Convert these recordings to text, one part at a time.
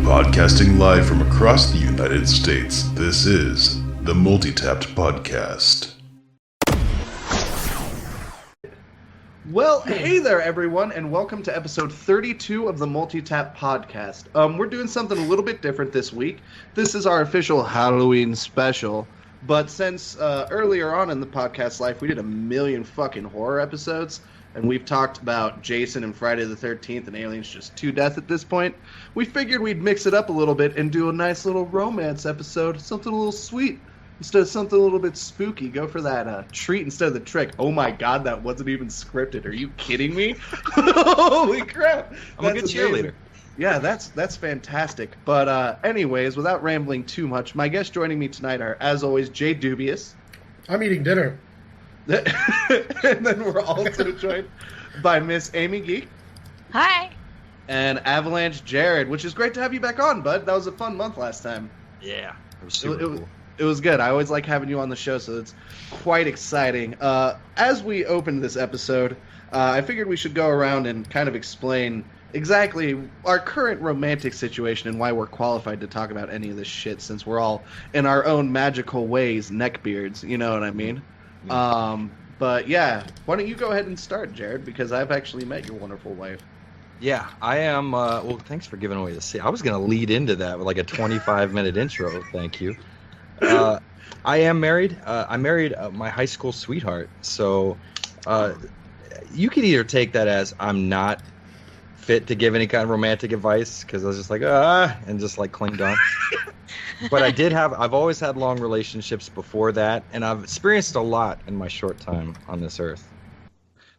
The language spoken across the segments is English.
Podcasting live from across the United States, this is the Multitapped Podcast. Well, hey there, everyone, and welcome to episode 32 of the Multitapped Podcast. We're doing something a little bit different this week. This is our official Halloween special, but since earlier on in the podcast life, we did a million fucking horror episodes, and we've talked about Jason and Friday the 13th and Aliens Just to Death at this point, we figured we'd mix it up a little bit and do a nice little romance episode, something a little sweet. Instead of something a little bit spooky, go for that treat instead of the trick. Oh my god, that wasn't even scripted. Are you kidding me? Holy crap. I'm a good cheerleader. Yeah, that's fantastic. But anyways, without rambling too much, my guests joining me tonight are, as always, Jay Dubious. I'm eating dinner. And then we're also joined by Miss Amy Geek. Hi. And Avalanche Jared, which is great to have you back on, bud. That was a fun month last time. Yeah, it was super cool. It was good. I always like having you on the show, so it's quite exciting. As we open this episode, I figured we should go around and kind of explain exactly our current romantic situation and why we're qualified to talk about any of this shit, since we're all, in our own magical ways, neckbeards. You know what I mean? But yeah, why don't you go ahead and start, Jared, because I've actually met your wonderful wife. Yeah, I am. Well, thanks for giving away the secret. I was going to lead into that with like a 25-minute intro. Thank you. I am married. I married my high school sweetheart. So you could either take that as I'm not fit to give any kind of romantic advice because I was just like, and just like clinged on. But I've always had long relationships before that, and I've experienced a lot in my short time on this earth.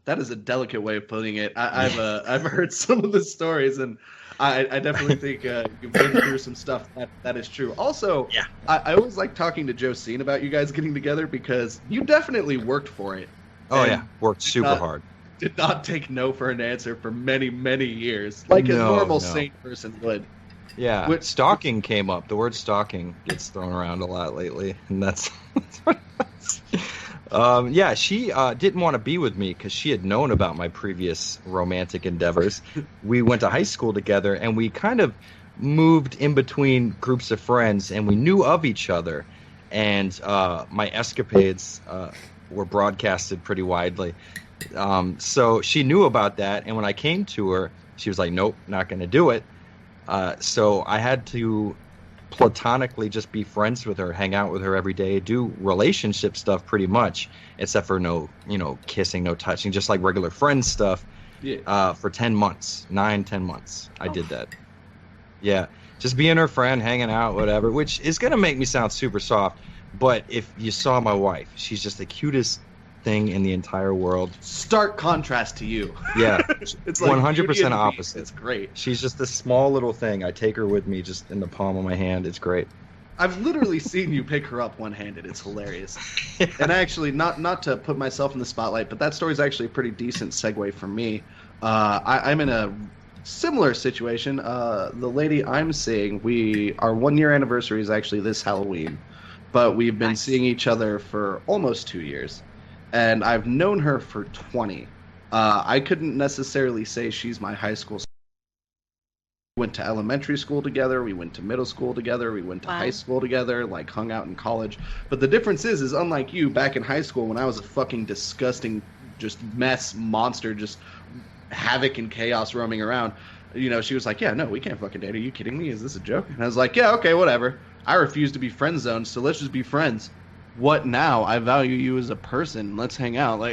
That is a delicate way of putting it. I've heard some of the stories, and I definitely think you've been through some stuff that is true. Also, yeah. I always like talking to Josine about you guys getting together because you definitely worked for it. Oh yeah, worked super hard. Did not take no for an answer for many, many years, like a normal sane person would. Yeah, stalking came up. The word stalking gets thrown around a lot lately, and that's what yeah, she didn't want to be with me because she had known about my previous romantic endeavors. We went to high school together, and we kind of moved in between groups of friends, and we knew of each other. And my escapades were broadcasted pretty widely. So she knew about that, and when I came to her, she was like, nope, not going to do it. So I had to platonically just be friends with her, hang out with her every day, do relationship stuff pretty much, except for no kissing, no touching, just like regular friend stuff. Yeah. For 10 months, 9-10 months, I did that. Yeah, just being her friend, hanging out, whatever, which is going to make me sound super soft, but if you saw my wife, she's just the cutest thing in the entire world. Stark contrast to you. Yeah, it's like 100% opposite. It's great. She's just this small little thing. I take her with me just in the palm of my hand. It's great. I've literally seen you pick her up one-handed. It's hilarious. Yeah. And actually, not to put myself in the spotlight, but that story's actually a pretty decent segue for me. I'm in a similar situation. The lady I'm seeing, our 1-year anniversary is actually this Halloween, but we've been seeing each other for almost 2 years. And I've known her for 20. I couldn't necessarily say she's my high school. We went to elementary school together. We went to middle school together. We went to high school together, like hung out in college. But the difference is unlike you, back in high school when I was a fucking disgusting, just mess monster, just havoc and chaos roaming around, she was like, yeah, no, we can't fucking date. Are you kidding me? Is this a joke? And I was like, yeah, okay, whatever. I refuse to be friend zoned, so let's just be friends. What now? I value you as a person. Let's hang out.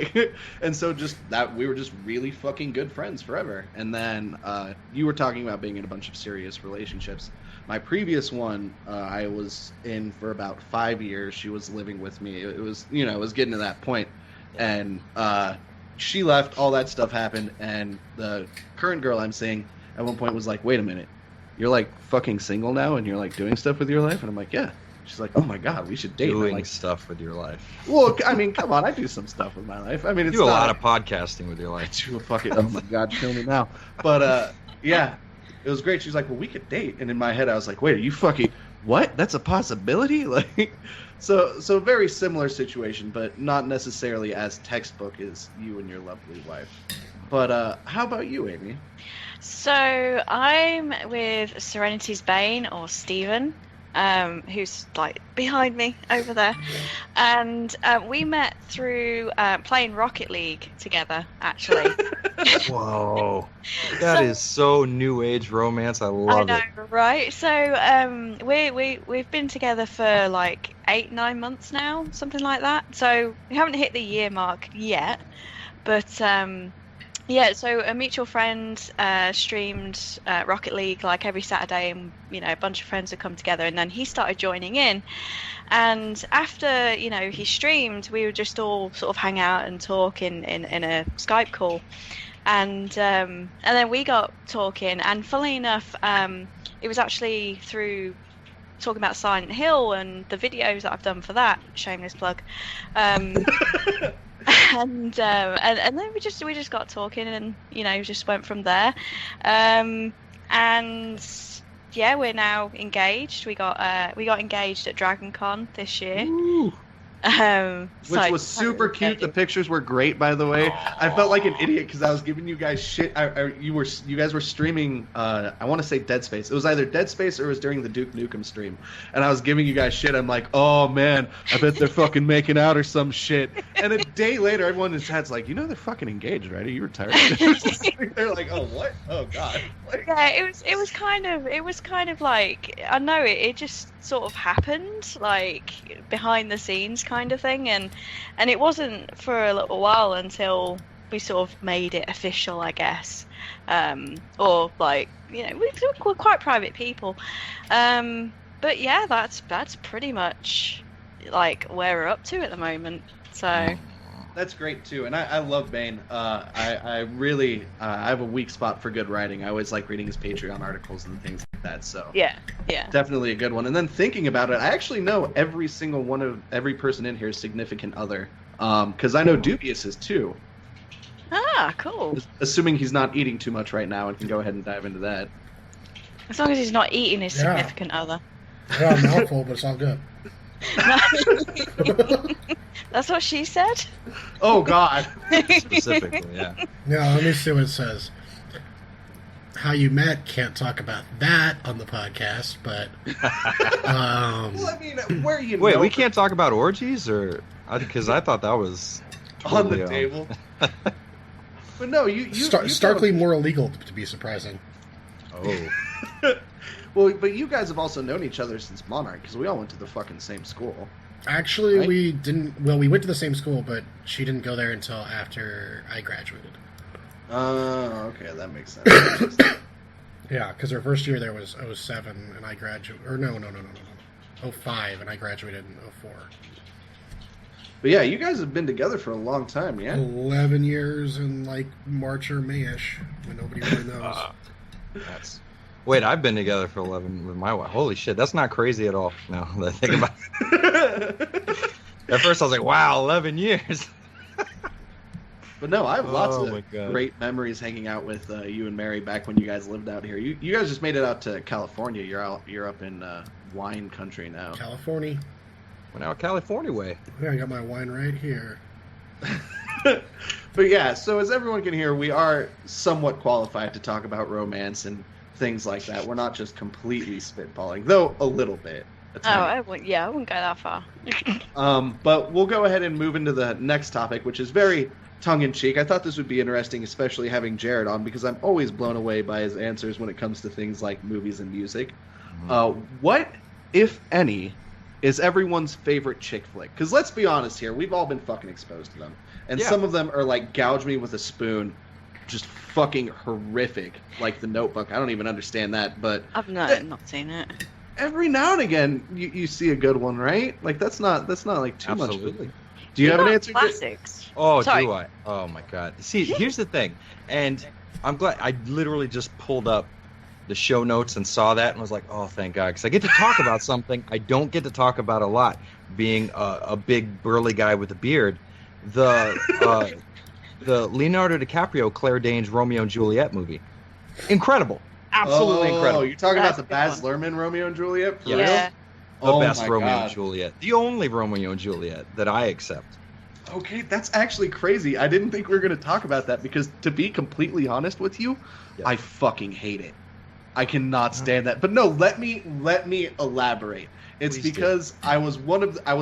And so just that we were just really fucking good friends forever. And then you were talking about being in a bunch of serious relationships. My previous one, I was in for about 5 years. She was living with me. It was, it was getting to that point. And she left. All that stuff happened. And the current girl I'm seeing at one point was like, wait a minute. You're like fucking single now and you're like doing stuff with your life? And I'm like, yeah. She's like, oh my god, we should date. Doing stuff with your life. Well, I mean, come on, I do some stuff with my life. I mean, it's you do a lot of podcasting with your life. I do a fucking. Oh my god, kill me now. But yeah, it was great. She's like, well, we could date. And in my head, I was like, wait, are you fucking what? That's a possibility? So very similar situation, but not necessarily as textbook as you and your lovely wife. But how about you, Amy? So I'm with Serenity's Bane, or Steven, who's like behind me over there, and we met through playing Rocket League together, actually. Whoa, that is so new age romance. I love I it. know, right? So we've been together for like 8-9 months now, something like that. So we haven't hit the year mark yet, but yeah. So a mutual friend streamed Rocket League like every Saturday, and a bunch of friends would come together, and then he started joining in. And after he streamed, we would just all sort of hang out and talk in a Skype call. And then we got talking, and funnily enough, it was actually through talking about Silent Hill and the videos that I've done for that. Shameless plug. And then we just got talking, and just went from there. And yeah, we're now engaged. We got engaged at Dragon Con this year. Ooh. Which was super cute. The pictures were great, by the way. I felt like an idiot because I was giving you guys shit. You guys were streaming. I want to say Dead Space. It was either Dead Space or it was during the Duke Nukem stream, and I was giving you guys shit. I'm like, oh man, I bet they're fucking making out or some shit. And a day later, everyone in the chat's like, they're fucking engaged, right? Are you retired? They're like, oh what? Oh god. Yeah, it was kind of like, I know it just sort of happened like behind the scenes kind of thing, and it wasn't for a little while until we sort of made it official, I guess. Or like, we're quite private people. But yeah, that's pretty much like where we're up to at the moment. So that's great too, and I love Bane. I really I have a weak spot for good writing. I always like reading his Patreon articles and things like that. So yeah, definitely a good one. And then thinking about it, I actually know every person in here's significant other, because I know Dubious is too. Ah, cool. Assuming he's not eating too much right now, and can go ahead and dive into that. As long as he's not eating his significant other. Yeah, a mouthful, but it's all good. That's what she said? Oh, God. Specifically, yeah. Yeah, let me see what it says. How you met, can't talk about that on the podcast, but... Well, I mean, where you Wait, we can't talk about orgies? Or because I thought that was... Totally on the table. But no, you starkly more illegal, to be surprising. Oh. Well, but you guys have also known each other since Monarch, because we all went to the fucking same school. Actually, right? We didn't... Well, we went to the same school, but she didn't go there until after I graduated. Okay, that makes sense. Yeah, because her first year there was 07, and I graduated... Or no. 05, and I graduated in 04. But yeah, you guys have been together for a long time, yeah? 11 years in, like, March or May-ish, when nobody really knows. Wait, I've been together for 11 with my wife. Holy shit, that's not crazy at all. No, I think about it. At first I was like, wow, 11 years. But no, I have lots of great memories hanging out with you and Mary back when you guys lived out here. You guys just made it out to California. You're up in wine country now. California. We're now California way. Yeah, I got my wine right here. But yeah, so as everyone can hear, we are somewhat qualified to talk about romance and things like that. We're not just completely spitballing, though a little bit. I wouldn't go that far. But we'll go ahead and move into the next topic, which is very tongue-in-cheek. I thought this would be interesting, especially having Jared on, because I'm always blown away by his answers when it comes to things like movies and music. Mm-hmm. What, if any, is everyone's favorite chick flick? Because let's be honest here, we've all been fucking exposed to them. And some of them are like Gouge Me with a Spoon, just fucking horrific, like The Notebook. I don't even understand that, but... I've not seen it. Every now and again, you see a good one, right? Like, that's not like too Absolutely. much. Do you have an answer? Classics. Oh, Sorry. do I? Oh my god. See, here's the thing, and I'm glad I literally just pulled up the show notes and saw that and was like, oh, thank God, because I get to talk about something I don't get to talk about a lot, being a big burly guy with a beard. The Leonardo DiCaprio, Claire Danes Romeo and Juliet movie. Incredible. Absolutely incredible. Oh, you're talking about the Baz Luhrmann Romeo and Juliet? For yeah. real? The best Romeo and Juliet. The only Romeo and Juliet that I accept. Okay, that's actually crazy. I didn't think we were going to talk about that because, to be completely honest with you, I fucking hate it. I cannot stand that. But no, let me elaborate. It's Please because I was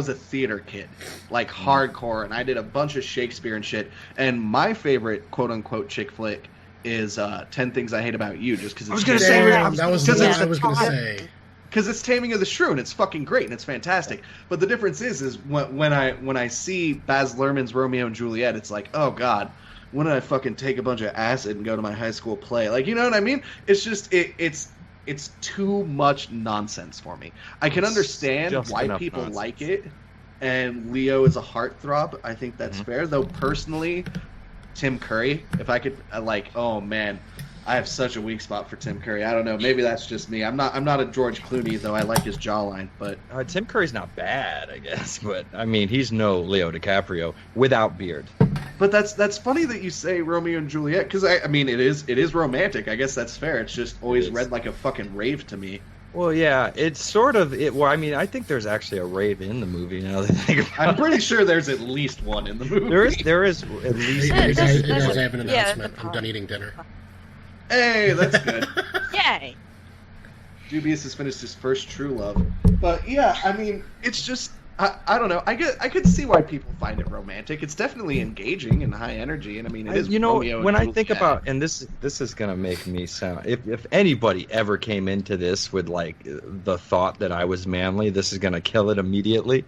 a theater kid, like hardcore, and I did a bunch of Shakespeare and shit. And my favorite quote unquote chick flick is 10 Things I Hate About You, just because it's. I was gonna Taming- say Damn, that was what I was going to say. Because it's Taming of the Shrew, and it's fucking great, and it's fantastic. But the difference is when I see Baz Luhrmann's Romeo and Juliet, it's like, oh god, when did I fucking take a bunch of acid and go to my high school play? Like, you know what I mean? It's just it's too much nonsense for me. I can understand just why enough people nonsense. like it, and Leo is a heartthrob. I think that's fair, though. Personally, Tim Curry, if I could, oh man, I have such a weak spot for Tim Curry. I don't know. Maybe that's just me. I'm not a George Clooney, though. I like his jawline, but Tim Curry's not bad, I guess, but I mean, he's no Leo DiCaprio without beard. But that's funny that you say Romeo and Juliet, because I mean it is romantic. I guess that's fair. It's just always read like a fucking rave to me. Well, yeah, it's sort of it. Well, I mean, I think there's actually a rave in the movie now that I think about I'm pretty sure there's at least one in the movie. There is at least. Hey There's- guys, I have an yeah, announcement. I'm done eating dinner. Hey, that's good. Yay! Dubious has finished his first True Love. But yeah, I mean, it's just I don't know. I could see why people find it romantic. It's definitely engaging and high energy, and I mean it is. You know, Romeo and when I Juliet. think about, and this is gonna make me sound. If anybody ever came into this with like the thought that I was manly, this is gonna kill it immediately.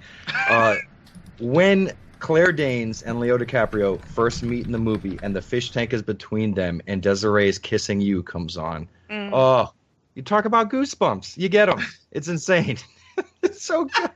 When Claire Danes and Leo DiCaprio first meet in the movie, and the fish tank is between them, and Desiree's "Kissing You" comes on. Oh, you talk about goosebumps. You get them. It's insane. It's so good.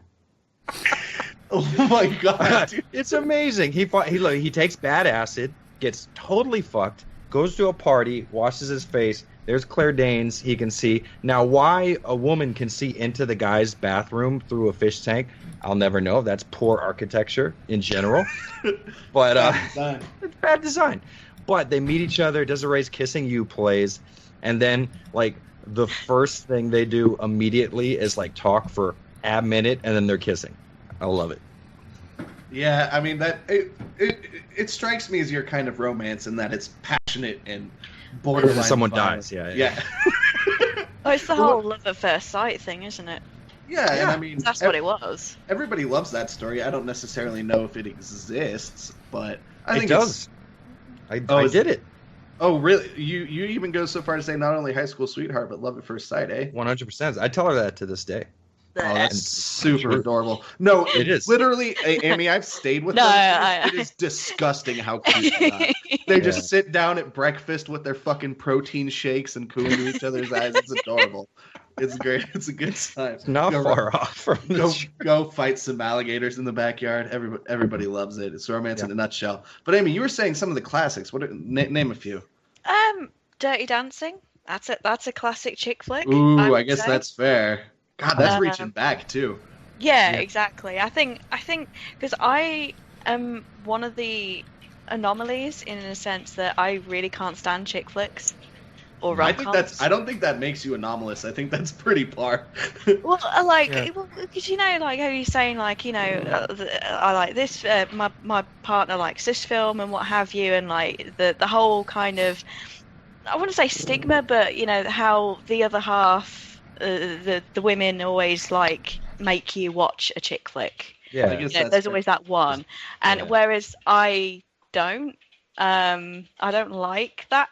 Oh my god, dude. It's amazing. He takes bad acid, gets totally fucked, goes to a party, washes his face. There's Claire Danes. He can see. Now, why a woman can see into the guy's bathroom through a fish tank, I'll never know. That's poor architecture in general. But it's bad design. But they meet each other. Desiree's "Kissing You" plays, and then like the first thing they do immediately is like talk for a minute, and then they're kissing. I love it. Yeah, I mean that it strikes me as your kind of romance in that it's passionate and borderline. Someone violent. dies. Yeah. Yeah. Oh, it's the whole love at first sight thing, isn't it? Yeah, and I mean That's what it was. everybody loves that story. I don't necessarily know if it exists, but I It think does. I did it. Oh, really? You even go so far to say not only high school sweetheart, but love at first sight, eh? 100%. I tell her that to this day. Oh, that's super adorable. No, It is. Literally, Amy, I've stayed with No, them. It is disgusting how cute they are. They just sit down at breakfast with their fucking protein shakes and cooing to each other's eyes. It's adorable. It's great. It's a good time. It's not far off from this. Go fight some alligators in the backyard. Everybody loves it. It's romance in a nutshell. But Amy, you were saying some of the classics. Name a few. Dirty Dancing. That's a classic chick flick. Ooh, I would guess say. that's fair. God, that's reaching back too. Yeah, exactly. I think because I am one of the anomalies in a sense that I really can't stand chick flicks or rom-coms. I don't think that makes you anomalous. I think that's pretty par. Well, because you know, like how you're saying, like, you know, I like this. My partner likes this film and what have you, and like the whole kind of, I wouldn't say stigma, but you know how the other half, the women always like make you watch a chick flick. Yeah. I guess You know, there's always that one, and whereas I don't like that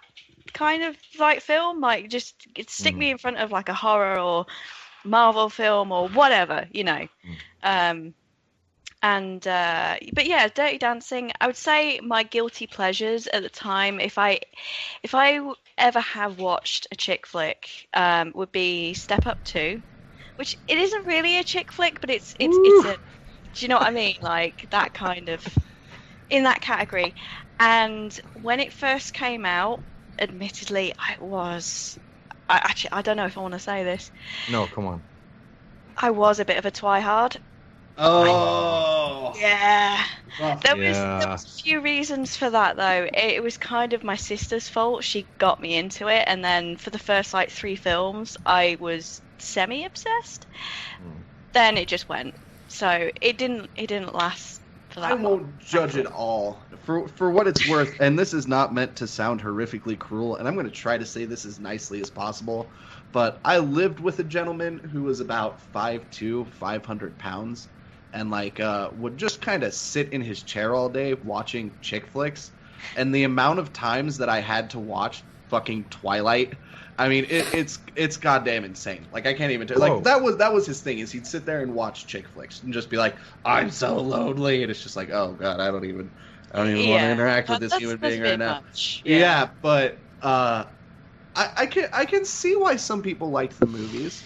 kind of like film. Like just stick me in front of like a horror or Marvel film or whatever, you know. But yeah, Dirty Dancing. I would say my guilty pleasures at the time, if I ever have watched a chick flick, would be Step Up 2, which it isn't really a chick flick, but it's a. Do you know what I mean? Like that kind of in that category. And when it first came out, admittedly, I don't know if I want to say this. No, come on. I was a bit of a twihard. Oh. Yeah. Well, There was a few reasons for that, though. It was kind of my sister's fault. She got me into it, and then for the first like 3 films, I was semi-obsessed. Then it just went. So it didn't last for that. I won't judge it all for what it's worth, and this is not meant to sound horrifically cruel, and I'm going to try to say this as nicely as possible, but I lived with a gentleman who was about 5'2", 500 pounds, and would just kind of sit in his chair all day watching chick flicks, and the amount of times that I had to watch fucking Twilight, I mean, it's goddamn insane. Like, I can't even tell. Like, that was his thing, is he'd sit there and watch chick flicks and just be like, I'm so lonely, and it's just like, oh god, I don't even want to interact with this human being right now. Yeah, but I can see why some people liked the movies.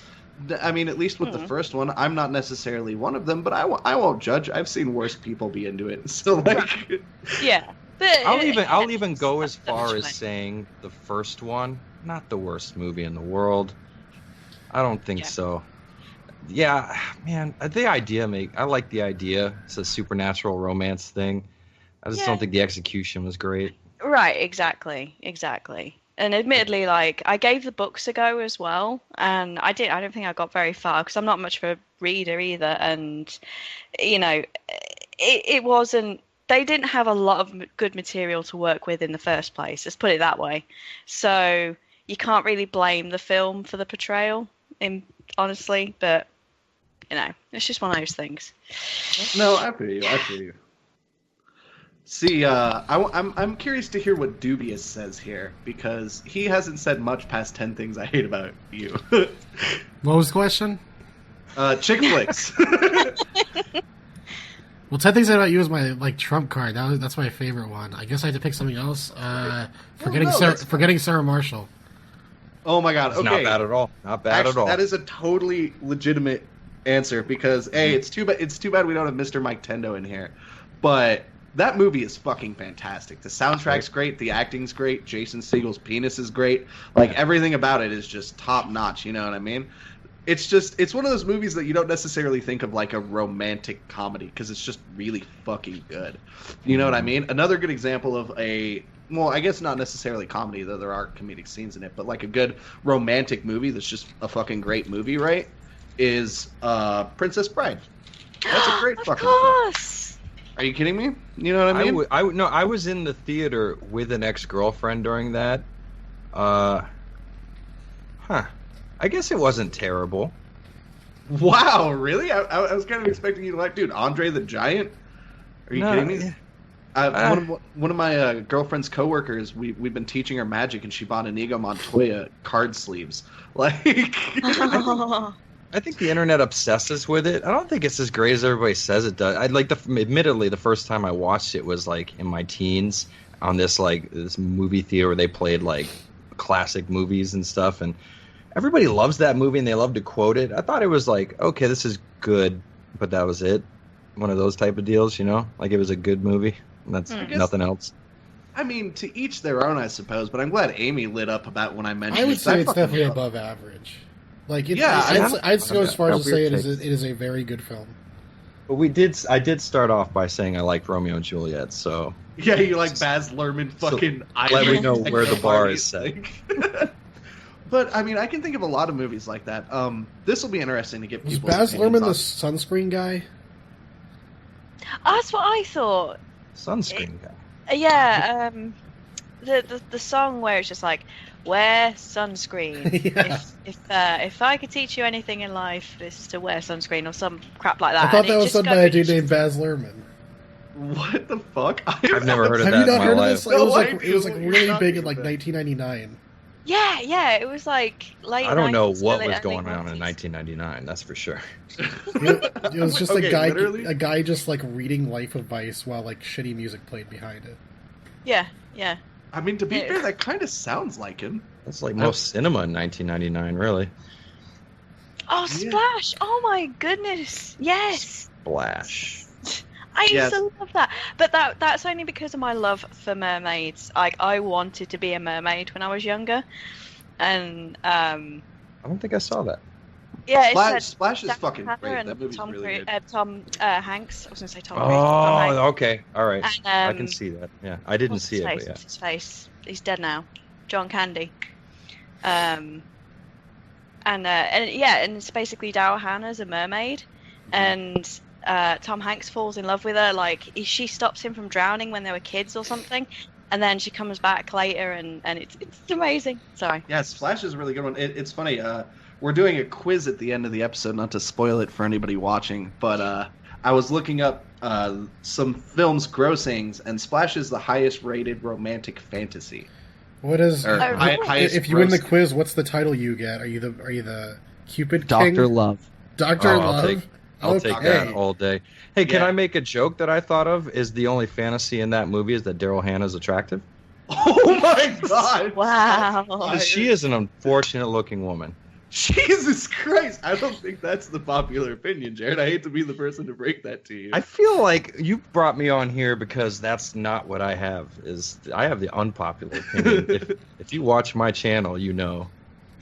I mean, at least with the first one, I'm not necessarily one of them, but I won't judge. I've seen worse people be into it. So like, yeah. But I'll even go as far as saying the first one, not the worst movie in the world. I don't think so. Yeah, man, the idea I like the idea. It's a supernatural romance thing. I just don't think the execution was great. Right, exactly. And admittedly, like, I gave the books a go as well, and I don't think I got very far because I'm not much of a reader either, and you know, it wasn't. They didn't have a lot of good material to work with in the first place. Let's put it that way. So you can't really blame the film for the portrayal, honestly. But you know, it's just one of those things. No, I feel you. See, I'm curious to hear what Dubious says here, because he hasn't said much past 10 things I hate about you. What was the question? Chick flicks. Well, 10 things about you is my trump card. That's my favorite one. I guess I had to pick something else. Forgetting Sarah Marshall. Oh my god! It's okay, not bad at all. Not bad at all. That is a totally legitimate answer, because it's too bad we don't have Mr. Mike Tendo in here, but that movie is fucking fantastic. The soundtrack's great, the acting's great, Jason Segel's penis is great. Like, everything about it is just top notch. You know what I mean? It's one of those movies that you don't necessarily think of like a romantic comedy, because it's just really fucking good. You know what I mean? Another good example of I guess not necessarily comedy, though there are comedic scenes in it, but like a good romantic movie that's just a fucking great movie, right? Is Princess Bride. That's a great fucking film. Are you kidding me? You know what I mean? No, I was in the theater with an ex-girlfriend during that. I guess it wasn't terrible. Wow, really? I was kind of expecting you to like, dude, Andre the Giant? Are you kidding me? One of my girlfriend's coworkers, we've been teaching her magic, and she bought Inigo Montoya card sleeves. Like, I think the internet obsesses with it. I don't think it's as great as everybody says it does. Admittedly, the first time I watched it was like in my teens on this movie theater where they played like classic movies and stuff, and everybody loves that movie and they love to quote it. I thought it was like, okay, this is good, but that was it. One of those type of deals, you know? Like, it was a good movie, and that's nothing else. I mean, to each their own, I suppose, but I'm glad Amy lit up about when I mentioned it. I would say it's definitely above average. Like, I'd go as far as to say it is a very good film. But I did start off by saying I liked Romeo and Juliet, so... Yeah, you like Baz Luhrmann fucking... So let me know where the bar is set. But, I mean, I can think of a lot of movies like that. This will be interesting to get people. Was Baz Luhrmann the sunscreen guy? That's what I thought. Sunscreen guy? Yeah, the song where it's just like, wear sunscreen. Yeah. If I could teach you anything in life, it's to wear sunscreen or some crap like that. I thought that was done by a dude named Baz Luhrmann. What the fuck? I've never heard of that Have you in not my heard life. of this? It was really big in like 1999. Yeah, it was like late. I don't know 90s, what early was going on 90s. in 1999. That's for sure. It was just Okay, a guy just like reading life advice while like shitty music played behind it. Yeah. I mean, to be fair, that kind of sounds like him. That's like most cinema in 1999, really. Oh, Splash! Oh my goodness! Yes. Splash. I used to love that, but that's only because of my love for mermaids. Like, I wanted to be a mermaid when I was younger, and I don't think I saw that. Yeah, Splash is fucking great. That movie's really good. Tom Hanks. I was going to say Tom Cruise. Oh, Hanks. okay, all right. And, I can see that. Yeah, I didn't see it, but yeah. His face. He's dead now. John Candy. And it's basically Daryl Hannah's a mermaid, and Tom Hanks falls in love with her. Like she stops him from drowning when they were kids or something, and then she comes back later, and it's amazing. Sorry. Yeah, Splash is a really good one. It's funny. We're doing a quiz at the end of the episode, not to spoil it for anybody watching, but I was looking up some films' grossings, and Splash is the highest rated romantic fantasy. What is highest if you win the grossing. quiz? What's the title you get? Are you the Cupid Dr. King? Love. Dr. Love. I'll take that Okay. all day. Hey, can Yeah. I make a joke that I thought of? Is the only fantasy in that movie is that Daryl Hannah's attractive? Oh my god! Wow. Because she is an unfortunate-looking woman. Jesus Christ! I don't think that's the popular opinion, Jared. I hate to be the person to break that to you. I feel like you brought me on here because that's not what I have. I have the unpopular opinion. if you watch my channel, you know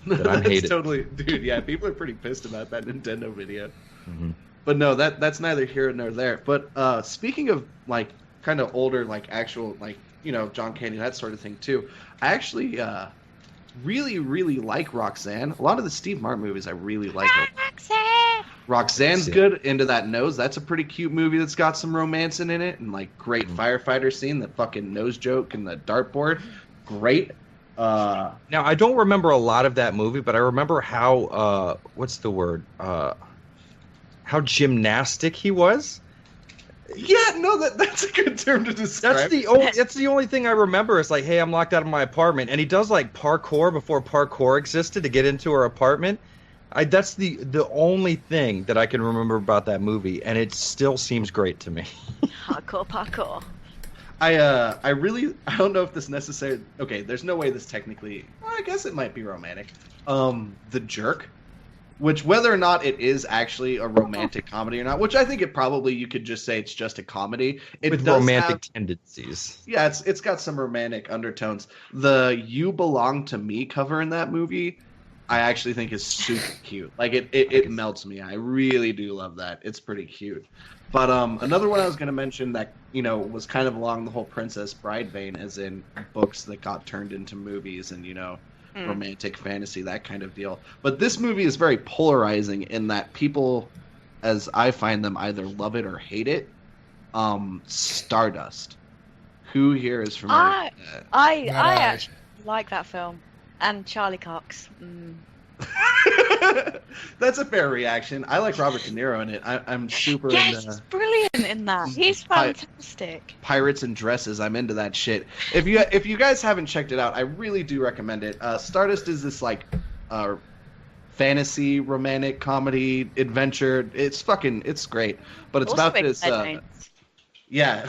that I'm That's hated. totally, dude. Yeah, people are pretty pissed about that Nintendo video. Mhm. But no, that's neither here nor there. But speaking of like kind of older, like actual, like John Candy, that sort of thing too. I actually really, really like Roxanne. A lot of the Steve Martin movies I really like. Roxanne's good. Into That Nose. That's a pretty cute movie that's got some romance in it and like great firefighter scene. The fucking nose joke and the dartboard. Great. Now, I don't remember a lot of that movie, but I remember how, what's the word? How gymnastic he was. Yeah, no, that's a good term to describe. That's the only thing I remember. It's like, hey, I'm locked out of my apartment, and he does like parkour before parkour existed to get into her apartment. That's the only thing that I can remember about that movie, and it still seems great to me. Hardcore parkour. I don't know if this necessarily. Okay, there's no way this technically. Well, I guess it might be romantic. The Jerk, which whether or not it is actually a romantic comedy or not, which I think it probably you could just say it's just a comedy. It With does romantic tendencies. Yeah, it's got some romantic undertones. The "You Belong to Me" cover in that movie, I actually think is super cute. Like it melts me. I really do love that. It's pretty cute. But another one I was going to mention that was kind of along the whole Princess Bride vein, as in books that got turned into movies and romantic fantasy, that kind of deal. But this movie is very polarizing in that people, as I find them, either love it or hate it. Stardust. Who here is familiar with that? I actually like that film. And Charlie Cox. That's a fair reaction. I like Robert De Niro in it. I'm super Yes, into he's brilliant in that. He's fantastic. Pirates and Dresses. I'm into that shit. If you guys haven't checked it out, I really do recommend it. Stardust is this like fantasy romantic comedy adventure. It's great. But it's Also about this Bedmates. yeah,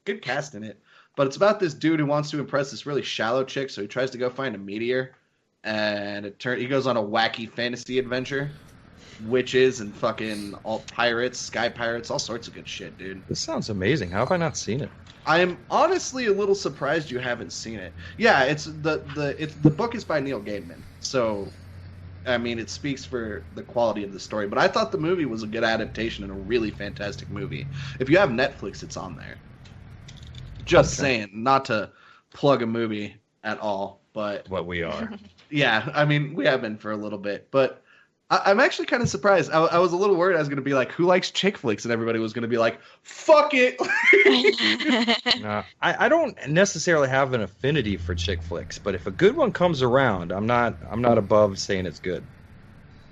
good cast in it. But it's about this dude who wants to impress this really shallow chick, so he tries to go find a meteor, and he goes on a wacky fantasy adventure, witches and fucking all pirates, sky pirates, all sorts of good shit, dude. This sounds amazing. How have I not seen it? I'm honestly a little surprised you haven't seen it. Yeah, the book is by Neil Gaiman, so I mean it speaks for the quality of the story. But I thought the movie was a good adaptation and a really fantastic movie. If you have Netflix, it's on there. Just saying, not to plug a movie at all, but What we are. yeah, I mean, we have been for a little bit, but I'm actually kind of surprised. I was a little worried I was going to be like, who likes chick flicks? And everybody was going to be like, fuck it. No, I don't necessarily have an affinity for chick flicks, but if a good one comes around, I'm not above saying it's good.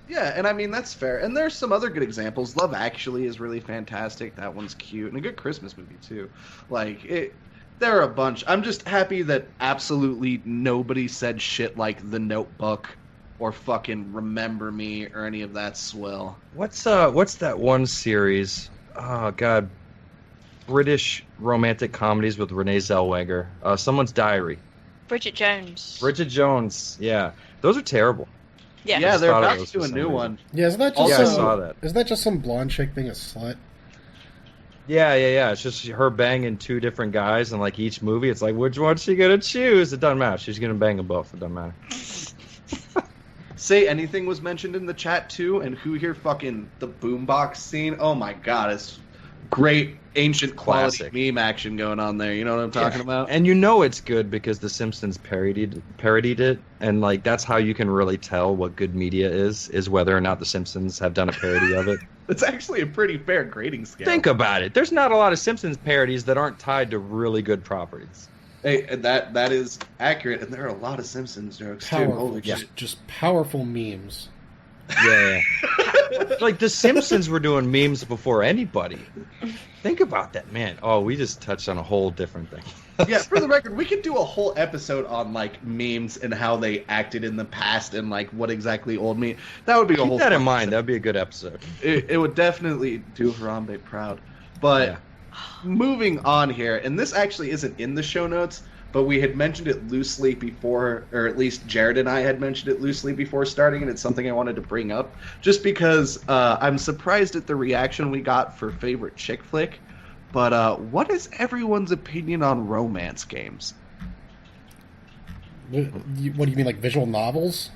Yeah, and I mean, that's fair. And there's some other good examples. Love Actually is really fantastic. That one's cute. And a good Christmas movie, too. There are a bunch. I'm just happy that absolutely nobody said shit like The Notebook or fucking Remember Me or any of that swill. What's that one series? Oh God, British romantic comedies with Renee Zellweger. Someone's Diary. Bridget Jones. Bridget Jones. Yeah, those are terrible. Yeah. Yeah, they're thought it about was to do for a some new reason. one. Yeah, isn't that just Yeah, I saw that. Isn't that just some blonde chick being a slut? Yeah. It's just her banging two different guys, and like each movie, it's like, which one's she gonna choose? It doesn't matter. She's gonna bang them both. It doesn't matter. Say Anything was mentioned in the chat too, and who here fucking the boombox scene? Oh my god, it's great ancient quality Classic. meme action going on there. You know what I'm talking about? And you know it's good because The Simpsons parodied it, and like that's how you can really tell what good media is whether or not The Simpsons have done a parody of it. It's actually a pretty fair grading scale. Think about it. There's not a lot of Simpsons parodies that aren't tied to really good properties. Hey, and that is accurate, and there are a lot of Simpsons jokes too. Powerful, Holy shit! just powerful memes. Yeah. Like The Simpsons were doing memes before anybody. Think about that, man. Oh, we just touched on a whole different thing. Yeah, for the record, we could do a whole episode on like memes and how they acted in the past and like what exactly old meme. That would be a whole. Keep that in mind. That'd be a good episode. It would definitely do Harambe proud. But Yeah. moving on here, and this actually isn't in the show notes, but we had mentioned it loosely before, or at least Jared and I had mentioned it loosely before starting, and it's something I wanted to bring up, just because I'm surprised at the reaction we got for favorite chick flick. But what is everyone's opinion on romance games? What do you mean, like visual novels?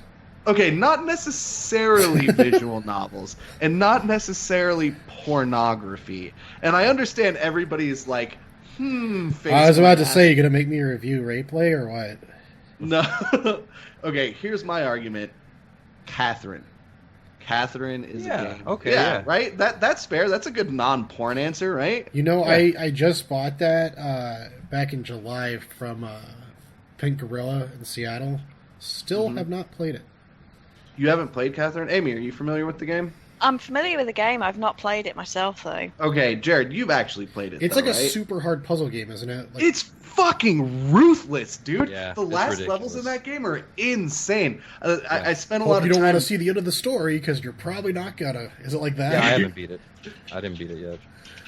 Okay, not necessarily visual novels, and not necessarily pornography. And I understand everybody's like, face I was about to ass. say, you gonna make me review Rayplay or what? No. Okay, here's my argument. Catherine is a game. Okay, Yeah, yeah. right? That's fair. That's a good non-porn answer, right? You know, Yeah. I just bought that back in July from Pink Gorilla in Seattle. Still have not played it. You haven't played Catherine? Amy, are you familiar with the game? I'm familiar with the game. I've not played it myself, though. Okay, Jared, you've actually played it. It's though, like a right? super hard puzzle game, isn't it? Like, It's fucking ruthless, dude. Yeah, the it's last ridiculous. levels in that game are insane. I spent a hope lot you of don't time. want to see the end of the story because you're probably not gonna. Is it like that? Yeah, I haven't beat it. I didn't beat it yet.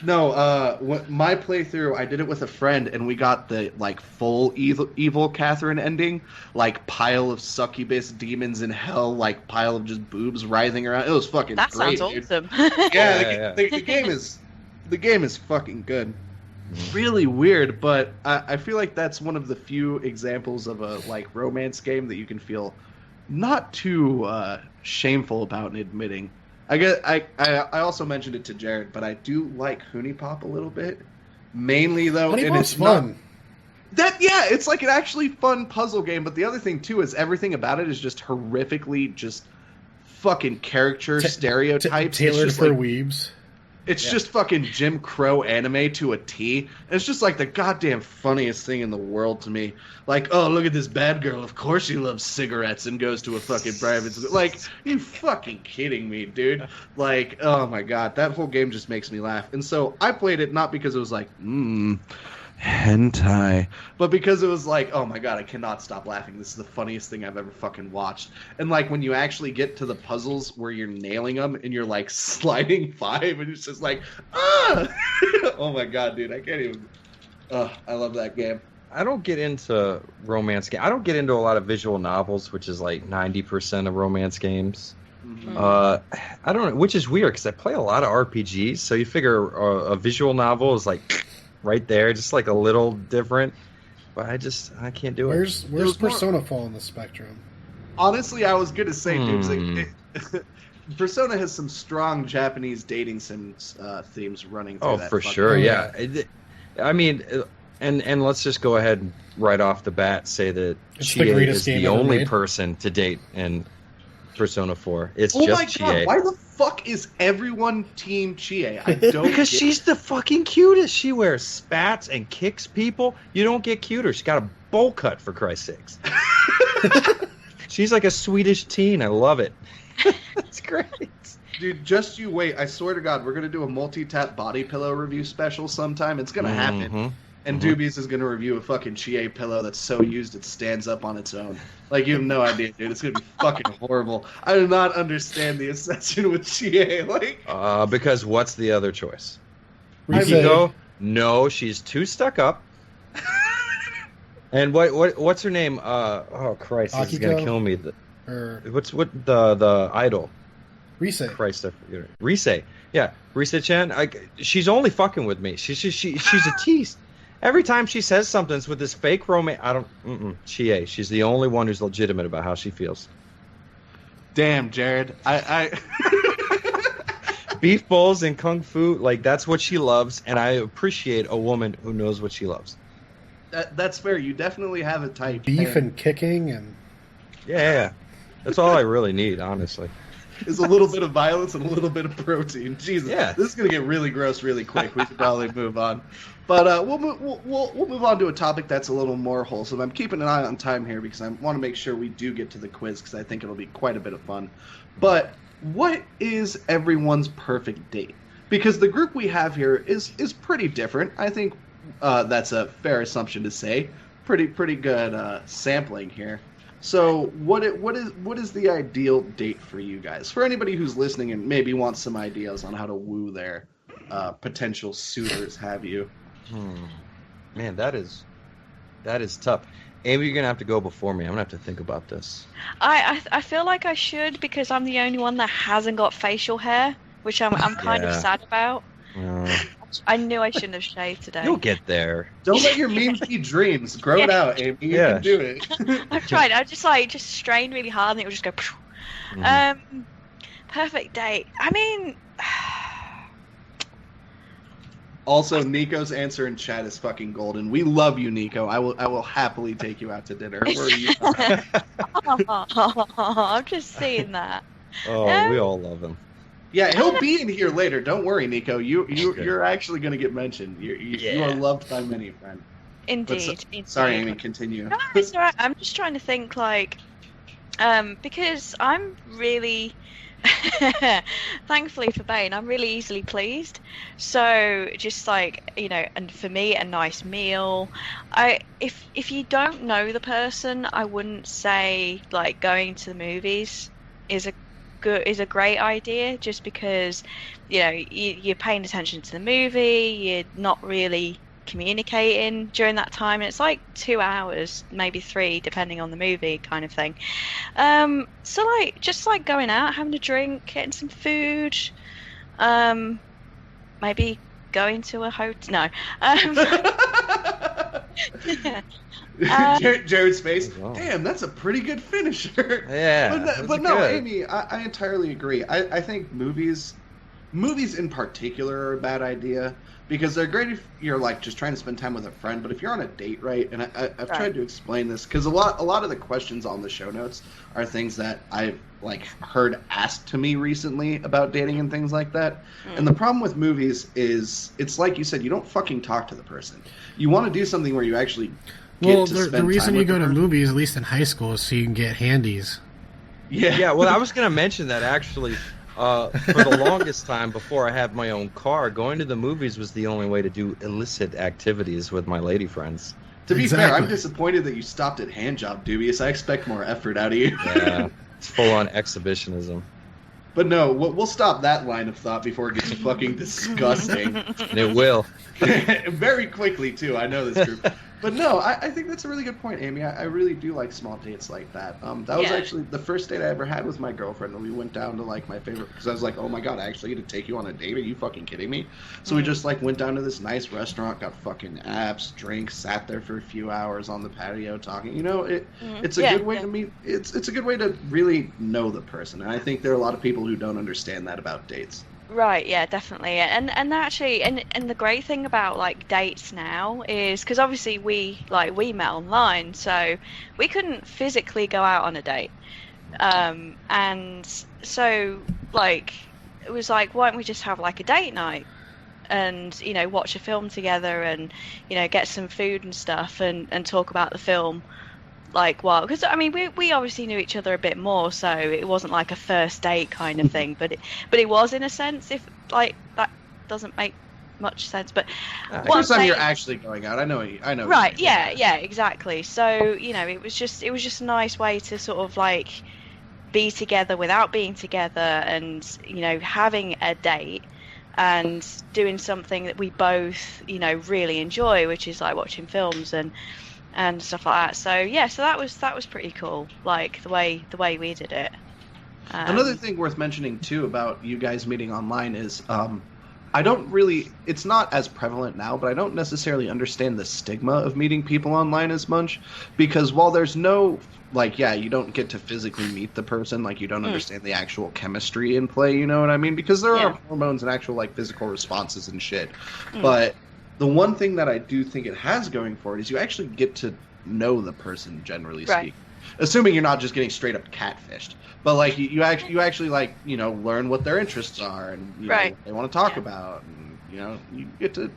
No, my playthrough, I did it with a friend, and we got the like full evil Catherine ending, like pile of succubus demons in hell, like pile of just boobs writhing around. It was fucking That great, sounds dude. awesome. Yeah, the game is fucking good. Really weird, but I feel like that's one of the few examples of a like romance game that you can feel not too shameful about in admitting. I also mentioned it to Jared, but I do like Hoonie Pop a little bit. Mainly though, Honey and Pop's it's not fun. it's like an actually fun puzzle game. But the other thing too is everything about it is just horrifically just fucking caricature stereotypes. Tailored it's just for like, weebs. it's just fucking Jim Crow anime to a T. And it's just like the goddamn funniest thing in the world to me. Like, oh, look at this bad girl. Of course she loves cigarettes and goes to a fucking private school. Like, you fucking kidding me, dude? Like, oh my god, that whole game just makes me laugh. And so I played it not because it was like, hentai, but because it was like, oh my god, I cannot stop laughing. This is the funniest thing I've ever fucking watched. And like when you actually get to the puzzles where you're nailing them and you're like sliding 5 and it's just like, ah! Oh my god, dude, I can't even. I love that game. I don't get into romance games. I don't get into a lot of visual novels, which is like 90% of romance games. Mm-hmm. I don't know, which is weird because I play a lot of RPGs. So you figure a visual novel is like right there, just like a little different. But I can't do it. Where's was more- Persona fall on the spectrum? Honestly, I was gonna say, dude, Persona has some strong Japanese dating sims themes running through Oh, that. for fucking sure, game. yeah. I mean, and let's just go ahead and right off the bat say that It's the Chie greatest is game the ever only made. person to date in Persona 4. It's Oh just my Chie. god, why the fuck is everyone Team Chie? I don't Because get she's the fucking cutest. She wears spats and kicks people. You don't get cuter. She got a bowl cut, for Christ's sakes. She's like a Swedish teen. I love it. It's great. Dude, just you wait. I swear to God, we're gonna do a multi-tap body pillow review special sometime. It's gonna happen. Mhm. And Doobies is gonna review a fucking Chie pillow that's so used it stands up on its own. Like, you have no idea, dude. It's gonna be fucking horrible. I do not understand the obsession with Chie. Like, Because what's the other choice? Rise. Yukiko? No, she's too stuck up. And what's her name? Oh Christ, this is gonna Akiko? kill me. Or What's the idol? Rise. Christ, I forget it. Rise. Yeah, Rise-chan. She's only fucking with me. She's a tease. Every time she says something it's with this fake romance, I don't. Chie. She's the only one who's legitimate about how she feels. damn, Jared. I beef bowls and kung fu, like that's what she loves, and I appreciate a woman who knows what she loves. That's fair. You definitely have a type. Beef and kicking and Yeah. That's all I really need, honestly. Is a little bit of violence and a little bit of protein. Jesus, Yeah. This is gonna get really gross really quick. We should probably move on. But we'll move on to a topic that's a little more wholesome. I'm keeping an eye on time here because I want to make sure we do get to the quiz because I think it'll be quite a bit of fun. But what is everyone's perfect date? Because the group we have here is pretty different. I think that's a fair assumption to say. Pretty good sampling here. So what is the ideal date for you guys? For anybody who's listening and maybe wants some ideas on how to woo their potential suitors, have you? Man, that is tough. Amy, you're gonna have to go before me. I'm gonna have to think about this. I feel like I should because I'm the only one that hasn't got facial hair, which I'm kind of sad about. I knew I shouldn't have shaved today. You'll get there. Don't let your memes be dreams. Grow it out, Amy. You can do it. I've tried. I just strained really hard and it would just go. Perfect date. I mean. Also, Nico's answer in chat is fucking golden. We love you, Nico. I will happily take you out to dinner. Where are you? I'm just seeing that. Oh, we all love him. Yeah, he'll be in here later. Don't worry, Nico. You're actually going to get mentioned. You are loved by many, friend. Indeed. Sorry, Amy. Continue. No, it's alright. I'm just trying to think, because I'm really. Thankfully for Bane, I'm really easily pleased. So just and for me, a nice meal. If you don't know the person, I wouldn't say going to the movies is a great idea. Just because you're paying attention to the movie, you're not really communicating during that time, and it's 2 hours, maybe 3, depending on the movie, kind of thing. So just going out, having a drink, getting some food, maybe going to a hotel. No. Jared's face. Wow. Damn, that's a pretty good finisher. Yeah, but no, Amy, I entirely agree. I think movies in particular are a bad idea. Because they're great if you're just trying to spend time with a friend, but if you're on a date, right? And I've tried to explain this because a lot of the questions on the show notes are things that I've heard asked to me recently about dating and things like that. And the problem with movies is it's like you said, you don't fucking talk to the person. You want to do something where you actually get to spend the reason time you with go the to person. movies, at least in high school, is so you can get handies. Yeah. Well, I was gonna mention that actually. For the longest time before I had my own car, going to the movies was the only way to do illicit activities with my lady friends. To be fair, I'm disappointed that you stopped at handjob, Dubious. I expect more effort out of you. Yeah, it's full-on exhibitionism. But no, we'll stop that line of thought before it gets fucking disgusting. And it will. Very quickly, too. I know this group. But no, I think that's a really good point, Amy. I really do like small dates like that. That was actually the first date I ever had with my girlfriend, and we went down to my favorite, because I was like, oh my god, I actually get to take you on a date? Are you fucking kidding me? So we just went down to this nice restaurant, got fucking apps, drinks, sat there for a few hours on the patio talking. It's a good way to meet. It's a good way to really know the person, and I think there are a lot of people who don't understand that about dates. Right, yeah, definitely. And actually, and the great thing about dates now is because obviously we met online, so we couldn't physically go out on a date. And so it was why don't we just have a date night and watch a film together and get some food and stuff and talk about the film. Because we obviously knew each other a bit more, so it wasn't a first date kind of thing, but it was in a sense. If that doesn't make much sense, but first time you're actually going out, I know. Right? Yeah, exactly. So it was just a nice way to sort of be together without being together, and having a date and doing something that we both really enjoy, which is watching films and stuff like that. So yeah, so that was pretty cool. The way we did it. Another thing worth mentioning too about you guys meeting online is, I don't really, it's not as prevalent now, but I don't necessarily understand the stigma of meeting people online as much, because while there's no, like, yeah, you don't get to physically meet the person, like, you don't understand the actual chemistry in play, you know what I mean? Because there are hormones and actual, like, physical responses and shit. But the one thing that I do think it has going for it is you actually get to know the person, generally speaking. Assuming you're not just getting straight up catfished. But, like, you actually, like, you know, learn what their interests are and, you know, what they want to talk about. And, you know, you get to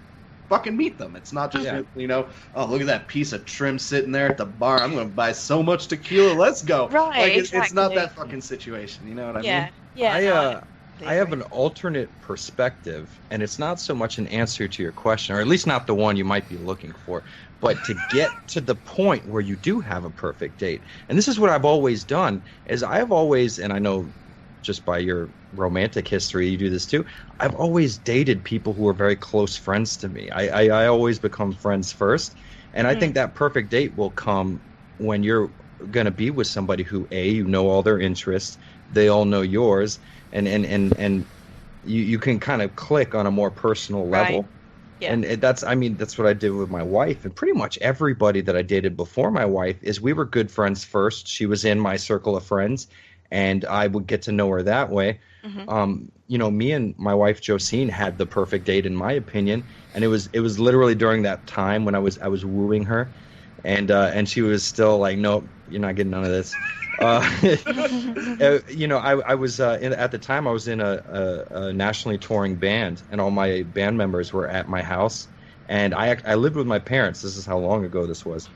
fucking meet them. It's not just, you know, oh, look at that piece of trim sitting there at the bar. I'm going to buy so much tequila. Let's go. Right, like, it's not that fucking situation. You know what I mean? Yeah. I have an alternate perspective, and it's not so much an answer to your question, or at least not the one you might be looking for, but to get to the point where you do have a perfect date. And this is what I've always done, is I've always, and I know just by your romantic history you do this too, I've always dated people who are very close friends to me. I always become friends first, and I think that perfect date will come when you're going to be with somebody who, A, you know all their interests, they all know yours, and you can kind of click on a more personal level. Yeah. And that's what I did with my wife, and pretty much everybody that I dated before my wife is we were good friends first. She was in my circle of friends, and I would get to know her that way. You know, me and my wife Josine had the perfect date in my opinion, and it was literally during that time when I was wooing her, and she was still like, nope, you're not getting none of this. You know, I was at the time I was in a nationally touring band, and all my band members were at my house, and I lived with my parents. This is how long ago this was,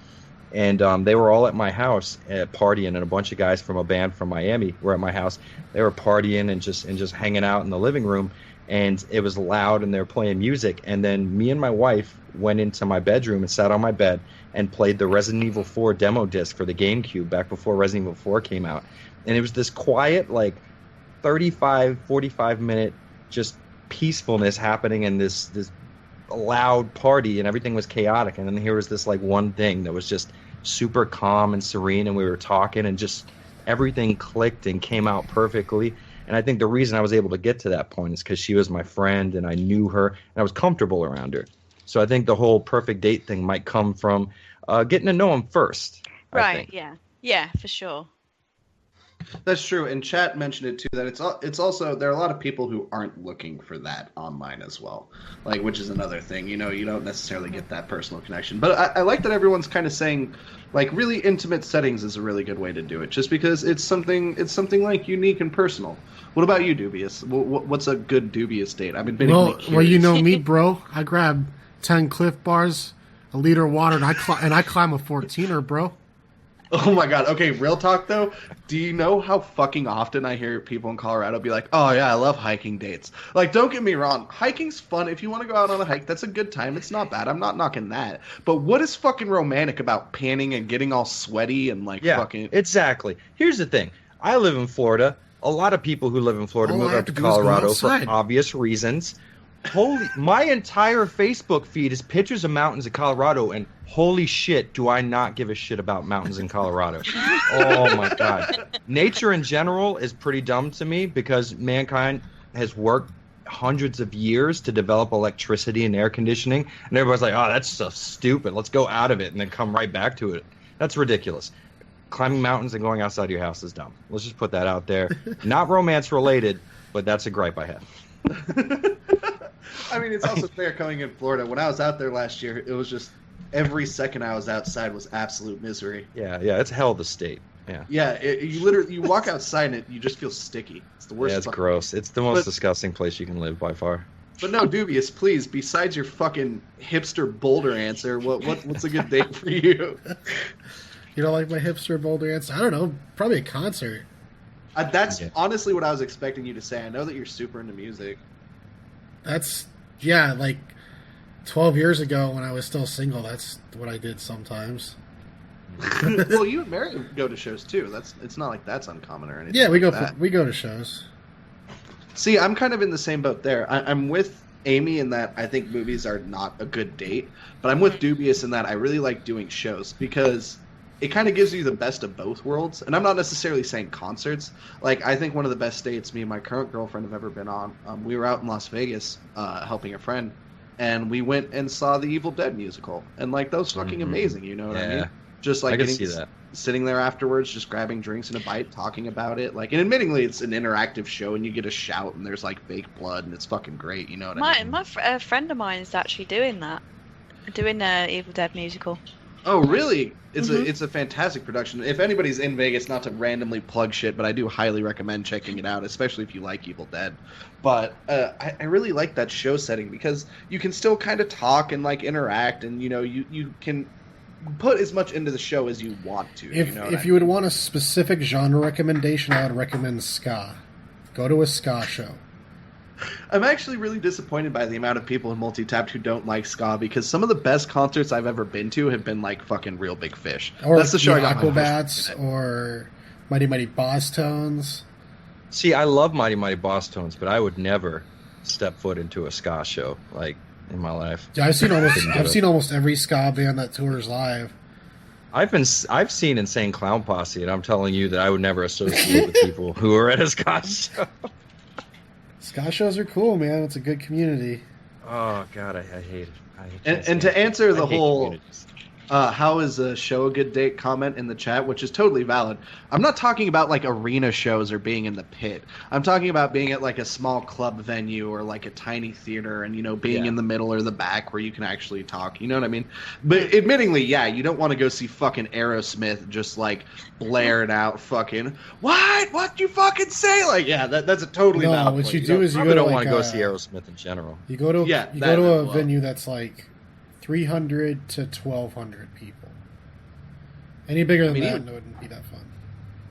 and they were all at my house partying, and a bunch of guys from a band from Miami were at my house. They were partying and just hanging out in the living room, and it was loud, and they were playing music. And then me and my wife went into my bedroom and sat on my bed and played the Resident Evil 4 demo disc for the GameCube back before Resident Evil 4 came out. And it was this quiet, like 45 minute just peacefulness happening in this loud party, and everything was chaotic. And then here was this like one thing that was just super calm and serene, and we were talking, and just everything clicked and came out perfectly. And I think the reason I was able to get to that point is because she was my friend, and I knew her, and I was comfortable around her. So I think the whole perfect date thing might come from getting to know them first. Right, yeah, for sure. That's true, and chat mentioned it too, that it's also, there are a lot of people who aren't looking for that online as well, like, which is another thing. You know, you don't necessarily get that personal connection. But I like that everyone's kind of saying, like, really intimate settings is a really good way to do it, just because it's something like unique and personal. What about you, Dubious? What's a good Dubious date? I've been well, you know me, bro. I grab 10 Cliff Bars, a liter of water, and I climb a 14er, bro. Oh my god. Okay, real talk though. Do you know how fucking often I hear people in Colorado be like, "Oh yeah, I love hiking dates." Like, don't get me wrong, hiking's fun. If you want to go out on a hike, that's a good time. It's not bad. I'm not knocking that. But what is fucking romantic about panning and getting all sweaty and like fucking? Exactly. Here's the thing. I live in Florida. A lot of people who live in Florida move up to Colorado for obvious reasons. My entire Facebook feed is pictures of mountains in Colorado, and holy shit, do I not give a shit about mountains in Colorado. Oh my god. Nature in general is pretty dumb to me, because mankind has worked hundreds of years to develop electricity and air conditioning, and everybody's like, oh, that's so stupid, let's go out of it and then come right back to it. That's ridiculous. Climbing mountains and going outside your house is dumb. Let's just put that out there. Not romance related, but that's a gripe I have. I mean, it's also fair coming in Florida. When I was out there last year, it was just every second I was outside was absolute misery. Yeah, it's hell of a state. Yeah. You walk outside and you just feel sticky. It's the worst. Yeah, it's gross. It's the most disgusting place you can live by far. But no, Dubious, please, besides your fucking hipster Boulder answer, what's a good date for you? You don't like my hipster Boulder answer? I don't know. Probably a concert. That's honestly what I was expecting you to say. I know that you're super into music. That's, like 12 years ago when I was still single, that's what I did sometimes. Well, you and Mary go to shows too. It's not like that's uncommon or anything. Yeah, we like go to shows. See, I'm kind of in the same boat there. I'm with Amy in that I think movies are not a good date, but I'm with Dubious in that I really like doing shows, because it kind of gives you the best of both worlds. And I'm not necessarily saying concerts. Like, I think one of the best dates me and my current girlfriend have ever been on, we were out in Las Vegas helping a friend, and we went and saw the Evil Dead musical. And, like, that was fucking amazing, you know what I mean? Just, like, I can see that. Sitting there afterwards, just grabbing drinks and a bite, talking about it. Like, and admittingly, it's an interactive show, and you get a shout, and there's, like, fake blood, and it's fucking great, you know what I mean? A friend of mine is actually doing that. Doing the Evil Dead musical. Oh, really? It's a fantastic production. If anybody's in Vegas, not to randomly plug shit, but I do highly recommend checking it out, especially if you like Evil Dead. But I really like that show setting because you can still kind of talk and like interact, and you know you can put as much into the show as you want to. If you would want a specific genre recommendation, I would recommend ska. Go to a ska show. I'm actually really disappointed by the amount of people in Multitapped who don't like ska, because some of the best concerts I've ever been to have been like fucking Real Big Fish. Or that's the show I got Aquabats or Mighty Mighty Boss Tones. See, I love Mighty Mighty Boss Tones, but I would never step foot into a ska show like in my life. Yeah, I've seen almost every ska band that tours live. I've seen Insane Clown Posse, and I'm telling you that I would never associate with people who are at a ska show. Ska shows are cool, man. It's a good community. Oh God, I hate it. And to answer the whole how is a show a good date comment in the chat, which is totally valid. I'm not talking about like arena shows or being in the pit. I'm talking about being at like a small club venue or like a tiny theater, and you know, being in the middle or the back where you can actually talk. You know what I mean? But admittingly, yeah, you don't want to go see fucking Aerosmith just like blaring out fucking what you fucking say? Like, yeah, that's a totally valid what point. you do is you don't want to go see Aerosmith in general. You go to a venue that's like 300 to 1,200 people. Any bigger than that, it wouldn't be that fun.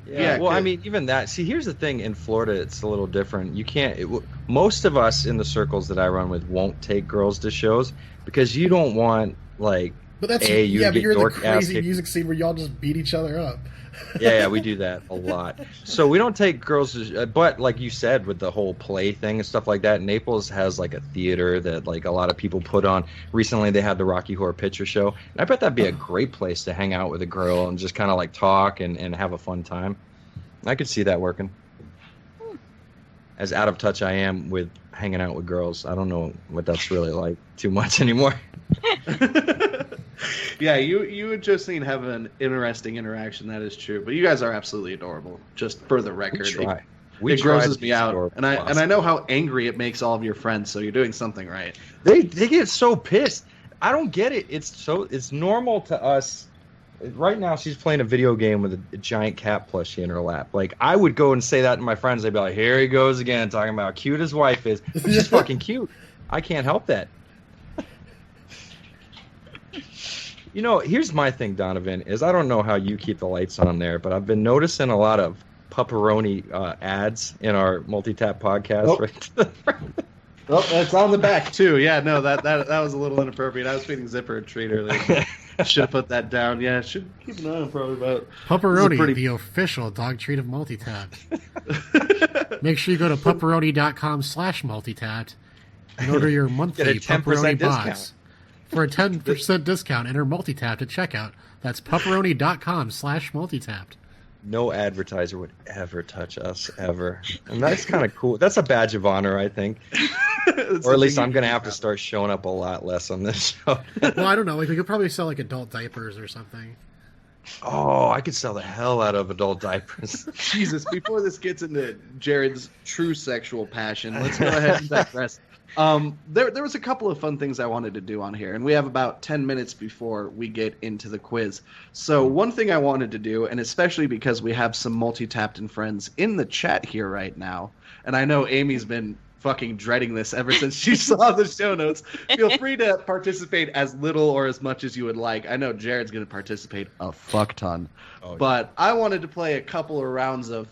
Yeah, well, I mean, even that. See, here's the thing. In Florida, it's a little different. You can't. Most of us in the circles that I run with won't take girls to shows because you don't want like. But that's but you're in the crazy music scene where y'all just beat each other up. Yeah, we do that a lot. So we don't take girls to, but like you said, with the whole play thing and stuff like that, Naples has like a theater that like a lot of people put on. Recently, they had the Rocky Horror Picture Show, and I bet that'd be a great place to hang out with a girl and just kind of like talk and have a fun time. I could see that working. As out of touch I am with hanging out with girls, I don't know what that's really like too much anymore. Yeah, you and Justine have an interesting interaction. That is true, but you guys are absolutely adorable. Just for the record, it grosses me out, and I know how angry it makes all of your friends. So you're doing something right. They get so pissed. I don't get it. It's normal to us. Right now, she's playing a video game with a giant cat plushie in her lap. Like, I would go and say that to my friends. They'd be like, "Here he goes again, talking about how cute his wife is." She's fucking cute. I can't help that. You know, here's my thing, Donovan, is I don't know how you keep the lights on there, but I've been noticing a lot of pepperoni ads in our Multitap podcast. Oh. Right? Oh, that's on the back, too. Yeah, no, that was a little inappropriate. I was feeding Zipper a treat earlier. Should have put that down. Yeah, should keep an eye on probably about. Pepperoni, the official dog treat of Multitapped. Make sure you go to pepperoni.com/multitapped and order your monthly pepperoni box. For a 10% discount, enter Multitapped at checkout. That's pepperoni.com/multitapped. No advertiser would ever touch us, ever. And that's kind of cool. That's a badge of honor, I think. Or at least I'm going to have to start showing up a lot less on this show. Well, I don't know. Like, we could probably sell, like, adult diapers or something. Oh, I could sell the hell out of adult diapers. Jesus, before this gets into Jared's true sexual passion, let's go ahead and digress. There was a couple of fun things I wanted to do on here, and we have about 10 minutes before we get into the quiz. So one thing I wanted to do, and especially because we have some Multitapped and friends in the chat here right now, and I know Amy's been fucking dreading this ever since she saw the show notes. Feel free to participate as little or as much as you would like. I know Jared's going to participate a fuck ton. But I wanted to play a couple of rounds of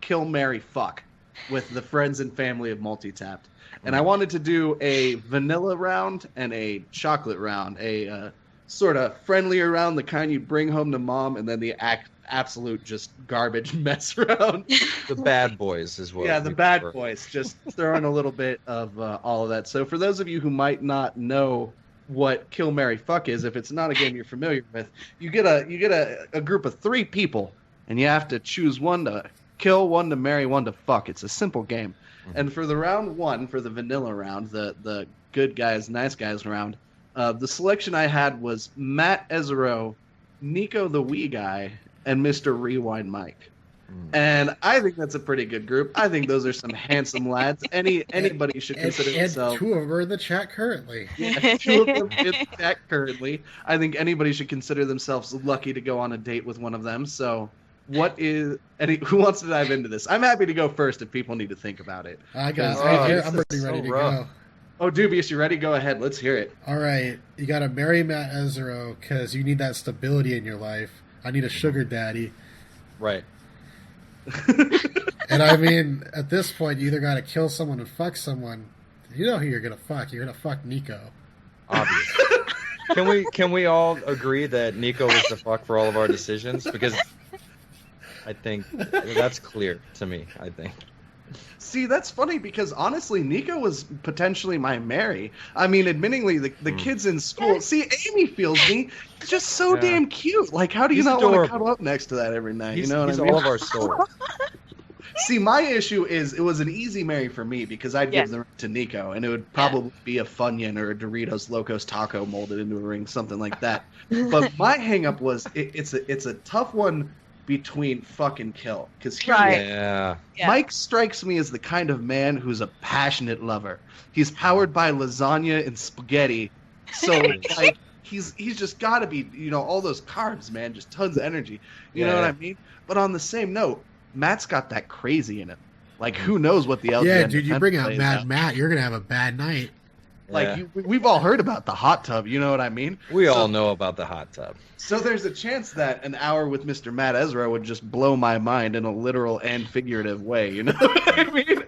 Kill, Marry, Fuck with the friends and family of Multitapped. And I wanted to do a vanilla round and a chocolate round, a sort of friendlier round, the kind you bring home to mom, and then the absolute just garbage mess round. The bad boys as well. Yeah, the bad boys. Just throwing a little bit of all of that. So for those of you who might not know what Kill, Marry, Fuck is, if it's not a game you're familiar with, you get a group of 3 people, and you have to choose one to kill, one to marry, one to fuck. It's a simple game. And for the round 1, for the vanilla round, the good guys, nice guys round, the selection I had was Matt Ezero, Nico the Wee Guy, and Mr. Rewind Mike. And I think that's a pretty good group. I think those are some handsome lads. Anybody should consider themselves. 2 of them are in the chat currently. Yeah, 2 of them in the chat currently. I think anybody should consider themselves lucky to go on a date with one of them. So, who wants to dive into this? I'm happy to go first if people need to think about it. I'm ready to go. Oh, Dubious, you ready? Go ahead. Let's hear it. All right. You got to marry Matt Ezero because you need that stability in your life. I need a sugar daddy. Right. And I mean, at this point, you either got to kill someone and fuck someone. You know who you're going to fuck. You're going to fuck Nico. Obviously. Can we all agree that Nico is the fuck for all of our decisions? Because I think that's clear to me, I think. See, that's funny because honestly, Nico was potentially my Mary. I mean, admittingly, the kids in school. See, Amy feels me. He's just so damn cute. Like, how do you not want to cuddle up next to that every night? You know what I mean? He's all of our soul. See, my issue is it was an easy Mary for me because I'd give the ring to Nico, and it would probably be a Funyun or a Doritos Locos Taco molded into a ring, something like that. But my hang-up was it's a tough one between fuck and kill. Because Mike strikes me as the kind of man who's a passionate lover. He's powered by lasagna and spaghetti. So, like, he's just got to be, all those carbs, man, just tons of energy. You know what I mean? But on the same note, Matt's got that crazy in him. Like, who knows what the LGN Yeah, dude, you bring out Matt, you're going to have a bad night. Like, we've all heard about the hot tub, you know what I mean? We all know about the hot tub. So there's a chance that an hour with Mr. Matt Ezra would just blow my mind in a literal and figurative way, you know what I mean?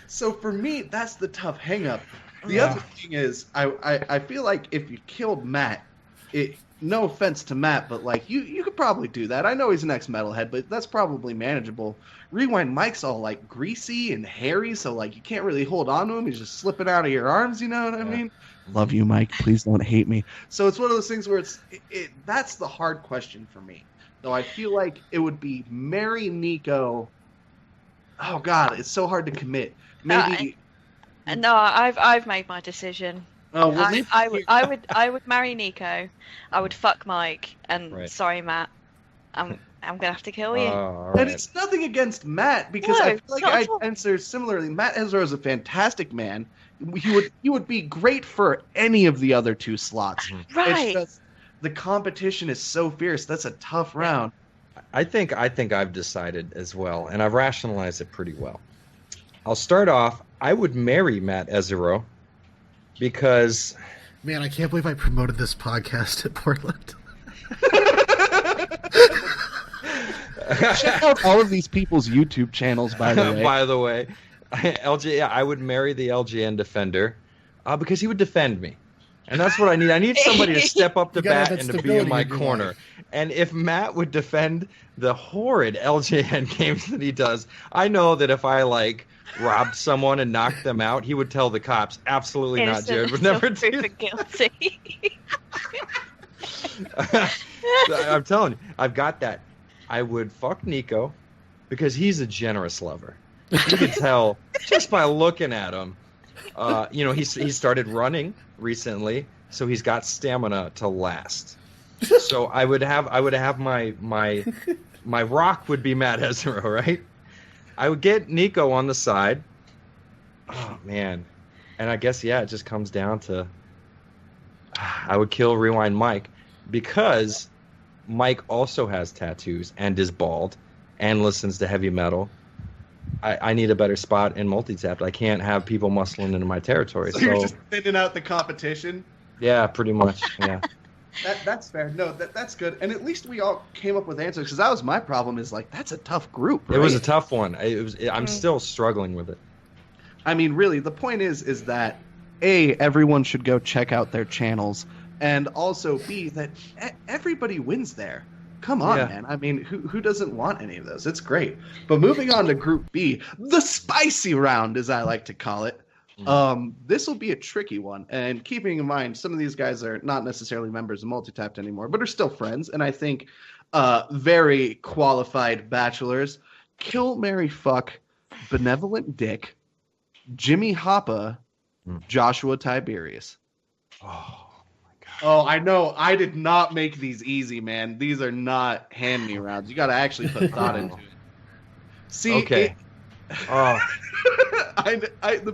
So for me, that's the tough hang-up. The other thing is, I feel like if you killed Matt, no offense to Matt, but like you could probably do that. I know he's an ex-metalhead, but that's probably manageable. Rewind Mike's all like greasy and hairy, so like you can't really hold on to him. He's just slipping out of your arms, you know what I mean? Love you, Mike. Please don't hate me. So it's one of those things where that's the hard question for me. Though I feel like it would be marry Nico. Oh God, it's so hard to commit. Maybe. No, I've made my decision. Oh, well, I would marry Nico. I would fuck Mike, and sorry, Matt, I'm gonna have to kill you. Right. And it's nothing against Matt because I feel like I answer similarly. Matt Ezra is a fantastic man. He would be great for any of the other 2 slots. Right. It's just, the competition is so fierce. That's a tough round. I think I've decided as well, and I've rationalized it pretty well. I'll start off. I would marry Matt Ezero because... Man, I can't believe I promoted this podcast at Portland. Check out all of these people's YouTube channels, by the way. By the way, I would marry the LGN defender because he would defend me. And that's what I need. I need somebody to step up to bat and to be in my corner. And if Matt would defend the horrid LJN games that he does, I know that if I, robbed someone and knocked them out, he would tell the cops, absolutely not, Jared would never do that. Guilty. I'm telling you, I've got that. I would fuck Nico because he's a generous lover. You can tell just by looking at him. He started running recently, so he's got stamina to last. So I would have my rock would be Matt Ezra, right? I would get Nico on the side. Oh man, and I guess it just comes down to I would kill Rewind Mike because Mike also has tattoos and is bald and listens to heavy metal. I need a better spot in Multitapped. I can't have people muscling into my territory. So you're just thinning out the competition? Yeah, pretty much. Yeah. That's fair. No, that's good. And at least we all came up with answers because that was my problem. Is that's a tough group. Right? It was a tough one. I'm still struggling with it. I mean, really, the point is that everyone should go check out their channels, and also B, that everybody wins there. Come on, man. I mean, who doesn't want any of those? It's great. But moving on to Group B, the spicy round, as I like to call it. This will be a tricky one, and keeping in mind some of these guys are not necessarily members of Multitapped anymore, but are still friends, and I think very qualified bachelors. Kill, marry, fuck, Benevolent Dick, Jimmy Hoppa, Joshua Tiberius. Oh my god. Oh, I know. I did not make these easy, man. These are not hand-me-rounds. You got to actually put thought into it. See, okay. The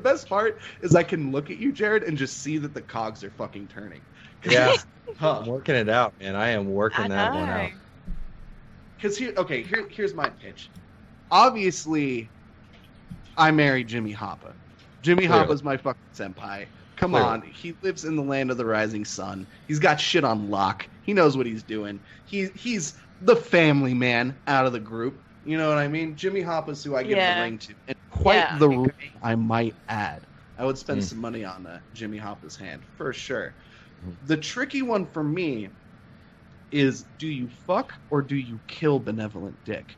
best part is I can look at you, Jared, and just see that the cogs are fucking turning. Yeah, I'm working it out, man. I am working that one out. Because here's my pitch. Obviously, I married Jimmy Hoppa. Jimmy Hoppa's my fucking senpai. Come on, he lives in the land of the rising sun. He's got shit on lock. He knows what he's doing. He's the family man out of the group. You know what I mean? Jimmy Hoppa's who I give the ring to. And quite the ring, I might add. I would spend some money on Jimmy Hoppa's hand, for sure. The tricky one for me is, do you fuck or do you kill Benevolent Dick?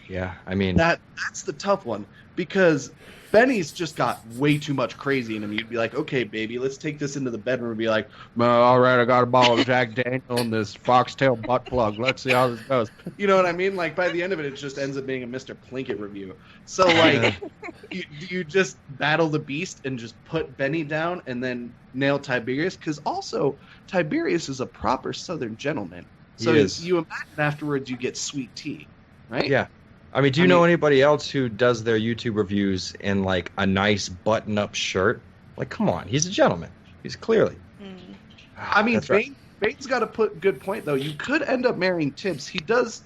Yeah, I mean... That's the tough one, because Benny's just got way too much crazy in him. You'd be like, okay, baby, let's take this into the bedroom and be like, all right, I got a bottle of Jack Daniel and this foxtail butt plug. Let's see how this goes. You know what I mean? Like, by the end of it just ends up being a Mr. Plinkett review. So, like, do you just battle the beast and just put Benny down and then nail Tiberius? Because also, Tiberius is a proper Southern gentleman. So you imagine afterwards you get sweet tea, right? Yeah. I mean, do you know anybody else who does their YouTube reviews in, like, a nice button-up shirt? Like, come on. He's a gentleman. He's clearly. I mean, Bane's got a good point, though. You could end up marrying Tibbs. He does...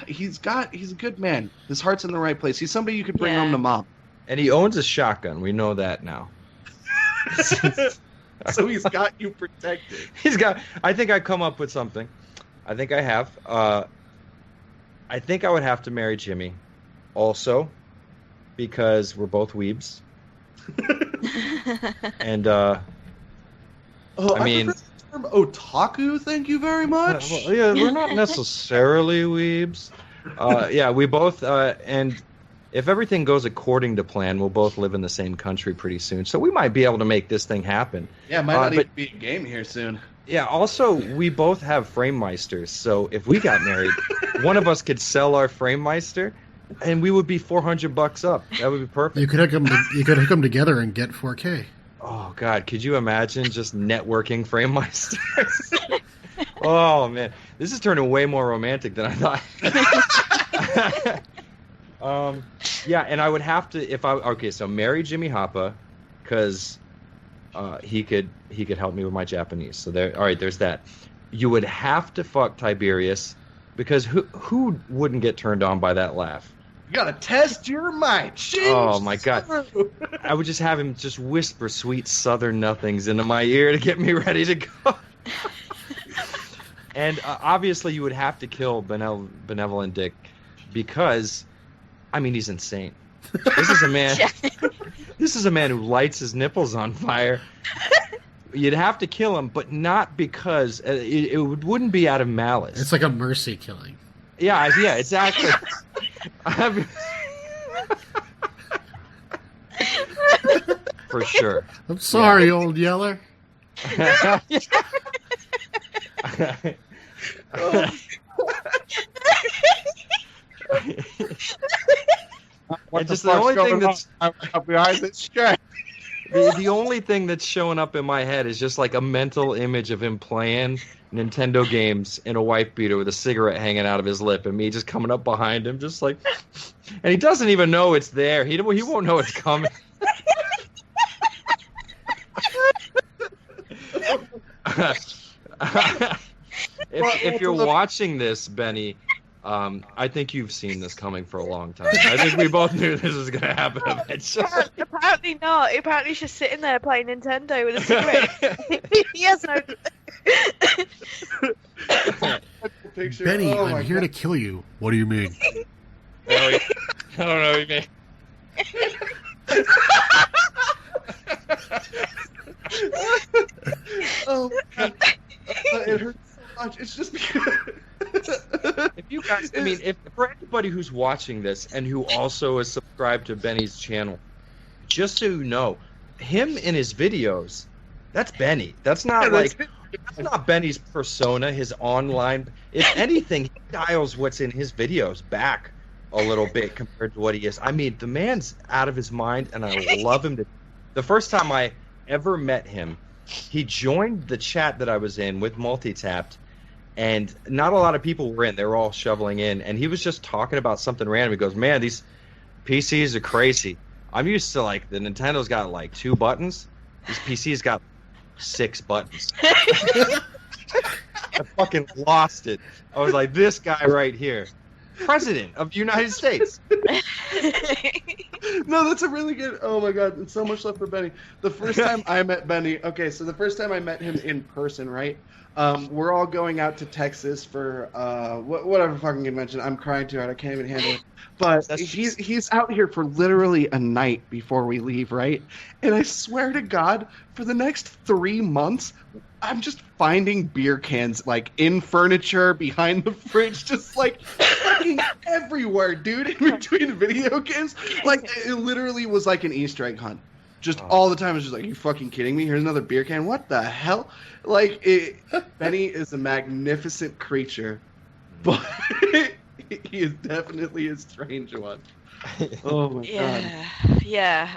He's a good man. His heart's in the right place. He's somebody you could bring home to mom. And he owns a shotgun. We know that now. So he's got you protected. I think I come up with something. I think I have. I think I would have to marry Jimmy, also, because we're both weebs. And I mean, prefer the term otaku. Thank you very much. Yeah, we're not necessarily weebs. Yeah, we both. And if everything goes according to plan, we'll both live in the same country pretty soon. So we might be able to make this thing happen. Yeah, it might not even be a game here soon. Yeah, also, we both have frame meisters, so if we got married, one of us could sell our frame meister, and we would be $400 up. That would be perfect. You could hook them together and get 4K. Oh, God, could you imagine just networking frame meisters? Oh, man, this is turning way more romantic than I thought. Yeah, and I would have to, so marry Jimmy Hoppa, because... he could help me with my Japanese. So there's that. You would have to fuck Tiberius, because who wouldn't get turned on by that laugh? You gotta test your mind. Oh my god! I would just have him just whisper sweet Southern nothings into my ear to get me ready to go. And obviously, you would have to kill Benevolent Dick, because, I mean, he's insane. This is a man. This is a man who lights his nipples on fire. You'd have to kill him, but not because it wouldn't be out of malice. It's like a mercy killing. Yeah, exactly. For sure. I'm sorry, old yeller. What just the only thing that's behind this shirt. The only thing that's showing up in my head is just like a mental image of him playing Nintendo games in a wife beater with a cigarette hanging out of his lip, and me just coming up behind him, just like, and he doesn't even know it's there. He won't know it's coming. If you're watching this, Benny, I think you've seen this coming for a long time. I think we both knew this was going to happen eventually. Apparently not. Apparently he's just sitting there playing Nintendo with a cigarette. He has no... Benny, I'm here to kill you. What do you mean? I don't know what you mean. Oh, God. It hurts so much. It's just because... If you guys, if for anybody who's watching this and who also is subscribed to Benny's channel, just so you know, him in his videos, that's Benny. That's not that's not Benny's persona, his online. If anything, he dials what's in his videos back a little bit compared to what he is. I mean, the man's out of his mind, and I love him. The first time I ever met him, he joined the chat that I was in with Multitapped, and not a lot of people were in. They were all shoveling in, and he was just talking about something random. He goes, "Man, these PCs are crazy. I'm used to, like, the Nintendo's got, like, 2 buttons. These PCs got 6 buttons." I fucking lost it. I was like, this guy right here, President of the United States. No, that's a really good. Oh my God, it's so much love for Benny. The first time I met Benny, okay, so the first time I met him in person, right? We're all going out to Texas for whatever fucking convention. I'm crying too hard. I can't even handle it. But he's out here for literally a night before we leave, right? And I swear to God, for the next 3 months, I'm just finding beer cans, like, in furniture, behind the fridge, just, like, fucking everywhere, dude, in between video games. Like, it literally was like an Easter egg hunt. Just all the time. It's just like, you fucking kidding me? Here's another beer can? What the hell? Like, Benny is a magnificent creature, but he is definitely a strange one. Oh, my God. Yeah.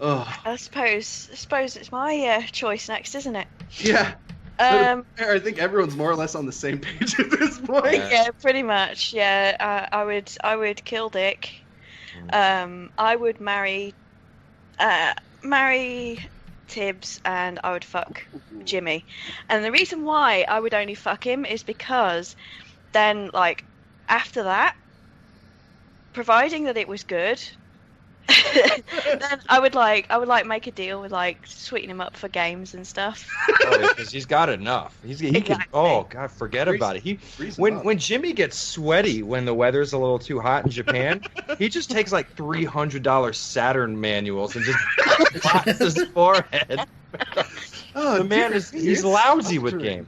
Oh. I suppose it's my choice next, isn't it? Yeah. I think everyone's more or less on the same page at this point. Yeah, pretty much. Yeah, I would kill Dick. I would marry Tibbs, and I would fuck Jimmy. And the reason why I would only fuck him is because then, like, after that, providing that it was good, then I would make a deal with, like, sweeten him up for games and stuff. Oh, because he's got enough. He can. Oh God, forget about it. When Jimmy gets sweaty when the weather's a little too hot in Japan, he just takes like $300 Saturn manuals and just blocks his forehead. The man he's lousy with games.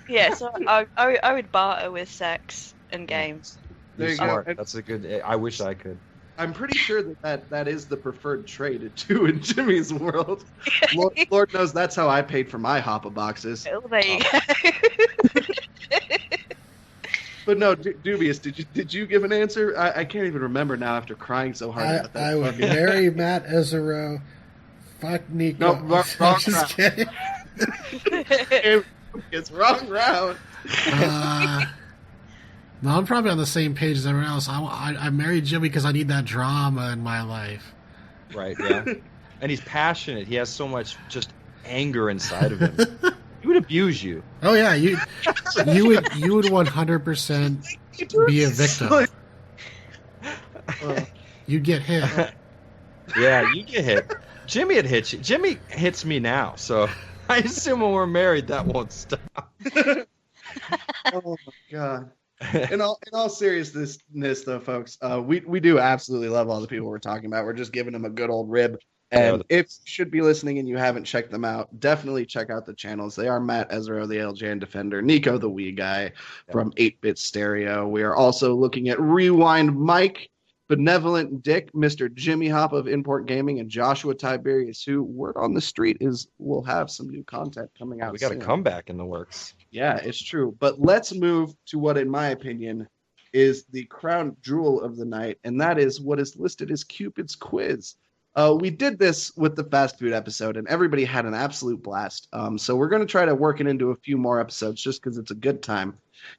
Yeah, so I would barter with sex and games. There you Smart. go. That's a good. I wish I could. I'm pretty sure that is the preferred trade too in Jimmy's world. Lord knows that's how I paid for my Hoppa boxes. Oh, there you go. But no, Dubious, did you give an answer? I can't even remember now after crying so hard about that. I would marry Matt Ezero. Fuck Nico. No, wrong just kidding. It's wrong round. No, I'm probably on the same page as everyone else. I married Jimmy because I need that drama in my life. Right, yeah. And he's passionate. He has so much just anger inside of him. He would abuse you. Oh yeah, you would 100% be a victim. You'd get hit. Yeah, you get hit. Jimmy had hit you. Jimmy hits me now, so I assume when we're married that won't stop. Oh my God. In all seriousness, though, folks, we do absolutely love all the people we're talking about. We're just giving them a good old rib. And if you should be listening and you haven't checked them out, definitely check out the channels. They are Matt Ezero, the LJN Defender, Nico, the Wii guy from 8-Bit Stereo. We are also looking at Rewind Mike, Benevolent Dick, Mr. Jimmy Hop of Import Gaming, and Joshua Tiberius, who, word on the street, will have some new content coming out. We got a comeback in the works. Yeah, it's true. But let's move to what, in my opinion, is the crown jewel of the night, and that is what is listed as Cupid's Quiz. We did this with the fast food episode, and everybody had an absolute blast. So we're going to try to work it into a few more episodes just because it's a good time.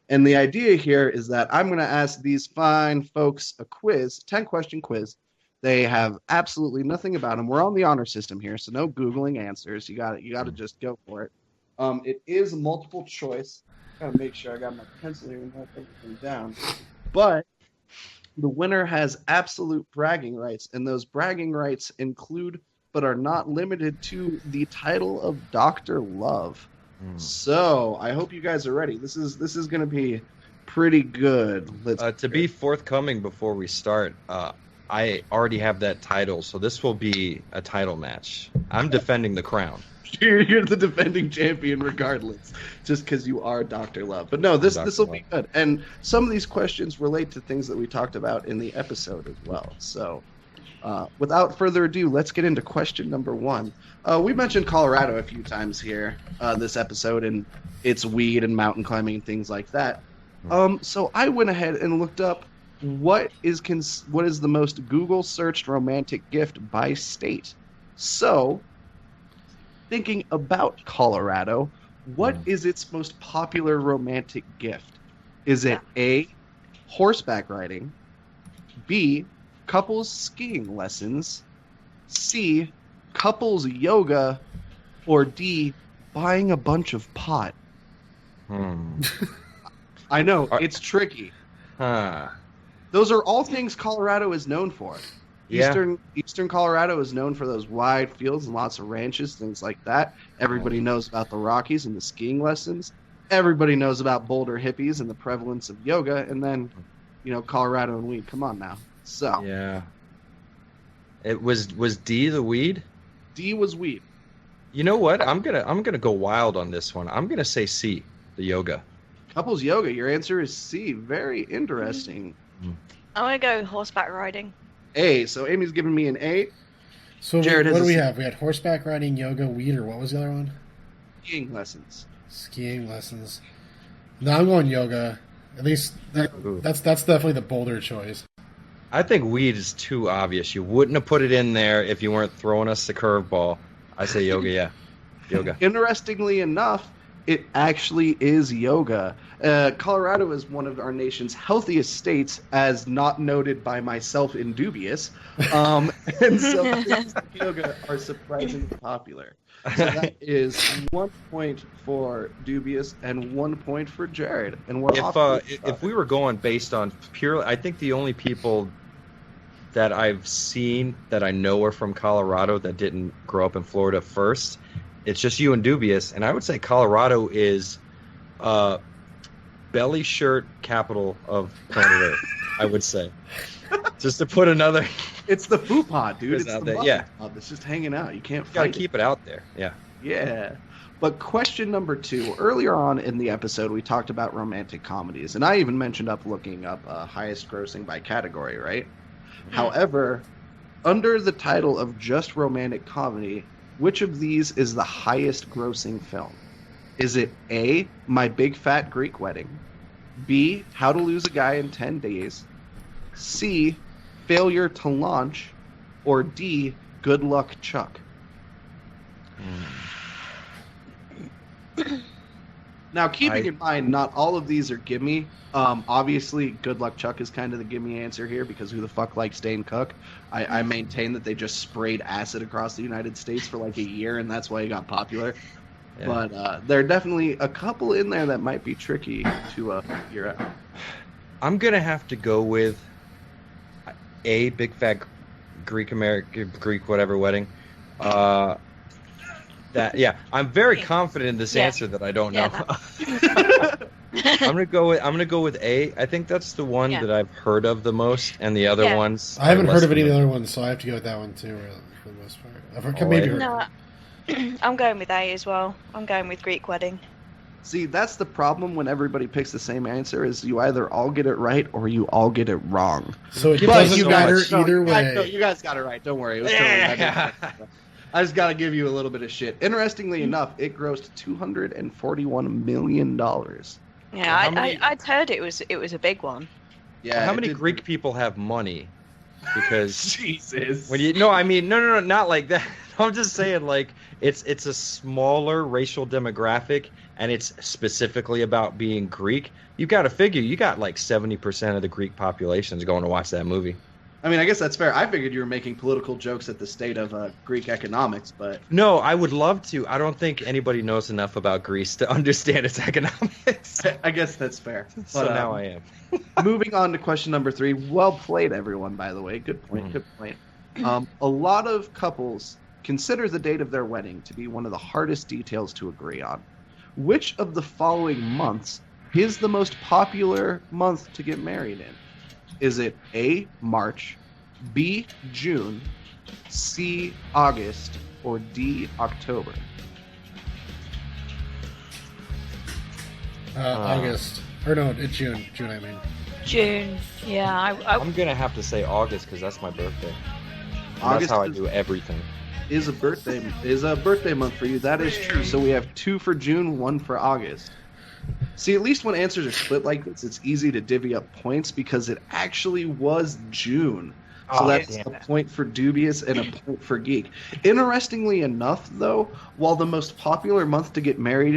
And the idea here is that I'm going to ask these fine folks a quiz, 10-question quiz. They have absolutely nothing about them. We're on the honor system here, so no Googling answers. You got to just go for it. It is multiple choice. Gotta make sure I got my pencil here and have everything down. But the winner has absolute bragging rights, and those bragging rights include, but are not limited to, the title of Dr. Love. So I hope you guys are ready. This is going to be pretty good. To be forthcoming before we start, I already have that title, so this will be a title match. I'm defending the crown. You're the defending champion regardless, just because you are Dr. Love. But no, this will be good. And some of these questions relate to things that we talked about in the episode as well. So Without further ado, let's get into question number 1. We mentioned Colorado a few times here this episode, and it's weed and mountain climbing and things like that. So I went ahead and looked up what is the most Google searched romantic gift by state. So, thinking about Colorado, what is its most popular romantic gift? Is it A, horseback riding, B, couples skiing lessons, C, couples yoga, or D, buying a bunch of pot? I know, it's tricky. Those are all things Colorado is known for. Yeah. Eastern Colorado is known for those wide fields and lots of ranches, things like that. Everybody knows about the Rockies and the skiing lessons. Everybody knows about Boulder hippies and the prevalence of yoga. And then, Colorado and weed. Come on now. So yeah, it was D the weed. D was weed. You know what? I'm gonna go wild on this one. I'm gonna say C, the yoga. Couples yoga. Your answer is C. Very interesting. I'm gonna go horseback riding. A. So Amy's giving me an A. So Jared what has do we C. have? We had horseback riding, yoga, weed, or what was the other one? Skiing lessons. Skiing lessons. No, I'm going yoga. At least that's definitely the bolder choice. I think weed is too obvious. You wouldn't have put it in there if you weren't throwing us the curveball. I say yoga, yeah. Yoga. Interestingly enough, it actually is yoga. Colorado is one of our nation's healthiest states, as not noted by myself in Dubious. And so things like yoga are surprisingly popular. So that is 1 point for Dubious and 1 point for Jared. And we're if we were going based on purely, I think the only people that I've seen that I know are from Colorado that didn't grow up in Florida first, it's just you and Dubious, and I would say Colorado is belly shirt capital of planet Earth. I would say, just to put another. It's the foo pod, dude. It's the yeah. pod that's just hanging out. You can't. Got to keep it out there. Yeah. Yeah. But question number 2. Earlier on in the episode, we talked about romantic comedies, and I even mentioned looking up highest grossing by category, right? Mm-hmm. However, under the title of just romantic comedy, which of these is the highest grossing film? Is it A, My Big Fat Greek Wedding, B, How to Lose a Guy in 10 Days, C, Failure to Launch, or D, Good Luck Chuck? Now, keeping in mind, not all of these are gimme. Obviously, Good Luck Chuck is kind of the gimme answer here, because who the fuck likes Dane Cook? I maintain that they just sprayed acid across the United States for like a year, and that's why he got popular. Yeah. But there are definitely a couple in there that might be tricky to figure out. I'm going to have to go with A, Big Fat Greek whatever wedding. I'm very confident in this answer that I don't know. I'm gonna go with A. I think that's the one that I've heard of the most, and the other ones I haven't heard of any of the other ones, so I have to go with that one too, for the most part. I've heard No, I'm going with A as well. I'm going with Greek Wedding. See, that's the problem when everybody picks the same answer: is you either all get it right or you all get it wrong. So it doesn't matter either way. No, you guys got it right. Don't worry. It was totally I just got to give you a little bit of shit. Interestingly enough, it grossed $241 million. Yeah, I'd heard it was a big one. Yeah. How many Greek people have money? Because Jesus. No, not like that. I'm just saying, like, it's a smaller racial demographic, and it's specifically about being Greek. You got to figure you got like 70% of the Greek population is going to watch that movie. I mean, I guess that's fair. I figured you were making political jokes at the state of Greek economics, but... No, I would love to. I don't think anybody knows enough about Greece to understand its economics. I guess that's fair. So now I am. Moving on to question number 3. Well played, everyone, by the way. Good point, good point. A lot of couples consider the date of their wedding to be one of the hardest details to agree on. Which of the following months is the most popular month to get married in? Is it A, March, B, June, C, August, or D, October? August. Or no, it's June. June, I mean. June. Yeah, I'm going to have to say August because that's my birthday. That's how I do everything. Is a birthday month for you. That is true. So we have 2 for June, 1 for August. See, at least when answers are split like this, it's easy to divvy up points because it actually was June. So that's a point for Dubious and a point for Geek. Interestingly enough, though, while the most popular month to get married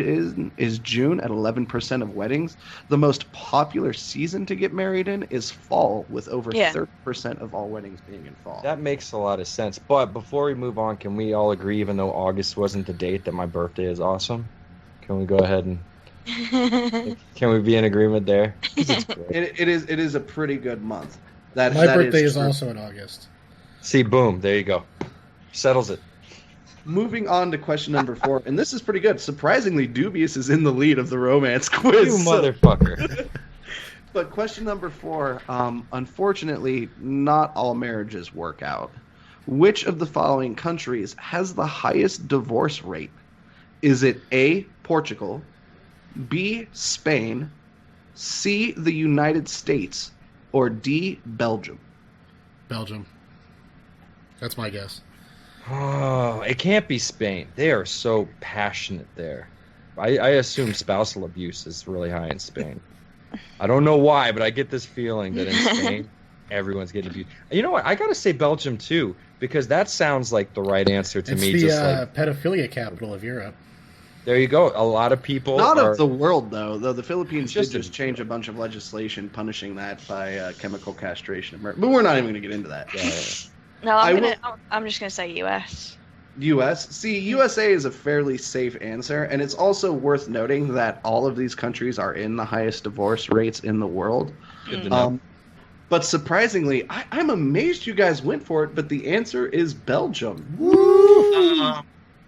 is June at 11% of weddings, the most popular season to get married in is fall, with over 30% of all weddings being in fall. That makes a lot of sense. But before we move on, can we all agree, even though August wasn't the date, that my birthday is awesome? Can we go ahead and... Can we be in agreement there? It is a pretty good month. My birthday is also in August. See, boom, there you go. Settles it. Moving on to question number 4, and this is pretty good. Surprisingly, Dubious is in the lead of the romance quiz. You motherfucker. But question number 4, unfortunately, not all marriages work out. Which of the following countries has the highest divorce rate? Is it A, Portugal, B, Spain, C, the United States, or D, Belgium? Belgium. That's my guess. Oh, it can't be Spain. They are so passionate there. I assume spousal abuse is really high in Spain. I don't know why, but I get this feeling that in Spain, everyone's getting abused. You know what? I got to say Belgium, too, because that sounds like the right answer to me. It's the pedophilia capital of Europe. There you go. A lot of people. Not of the world, though. Though the Philippines did just change a bunch of legislation punishing that by chemical castration. But we're not even going to get into that. No, I'm just going to say U.S. U.S. See, USA is a fairly safe answer, and it's also worth noting that all of these countries are in the highest divorce rates in the world. Good to know. But surprisingly, I'm amazed you guys went for it, but the answer is Belgium. Woo!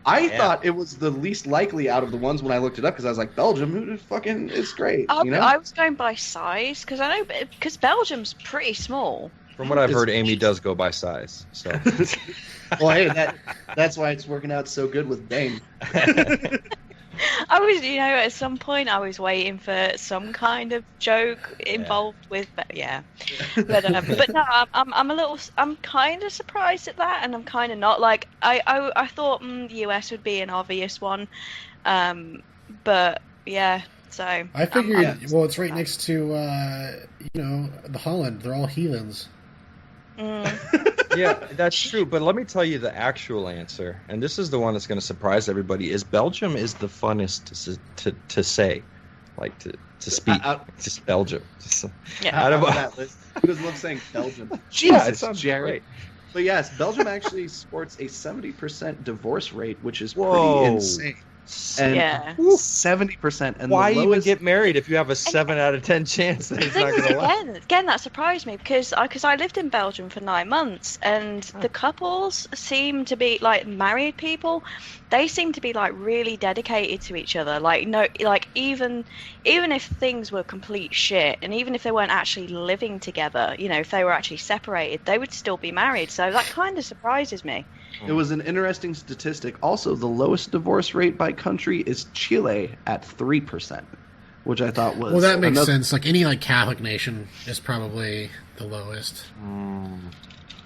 I thought it was the least likely out of the ones when I looked it up because I was like, Belgium, fucking, it's great. You know? I was going by size because Belgium's pretty small. From what I've heard, Amy does go by size. So, well, hey, that's why it's working out so good with Dane. I was, at some point I was waiting for some kind of joke involved with, but no, I'm kind of surprised at that, and I'm kind of not. Like, I thought the US would be an obvious one, but yeah. So I figured, it's right next to, the Holland. They're all heathens. Yeah, that's true. But let me tell you the actual answer, and this is the one that's going to surprise everybody: is Belgium is the funnest to say, like to speak. Just Belgium. Out of that list, who does love saying Belgium? Jesus, Jared. Great. But yes, Belgium actually sports a 70% divorce rate, which is pretty insane. And 70%. And why the lowest... even get married if you have a 7 out of 10 chance that it's not going to last? Again, that surprised me because I lived in Belgium for 9 months, and the couples seem to be like married people. They seem to be like really dedicated to each other. Like even if things were complete shit, and even if they weren't actually living together, if they were actually separated, they would still be married. So that kind of surprises me. It was an interesting statistic. Also, the lowest divorce rate by country is Chile at 3%, which I thought was... Well, that makes sense. Like, any Catholic nation is probably the lowest.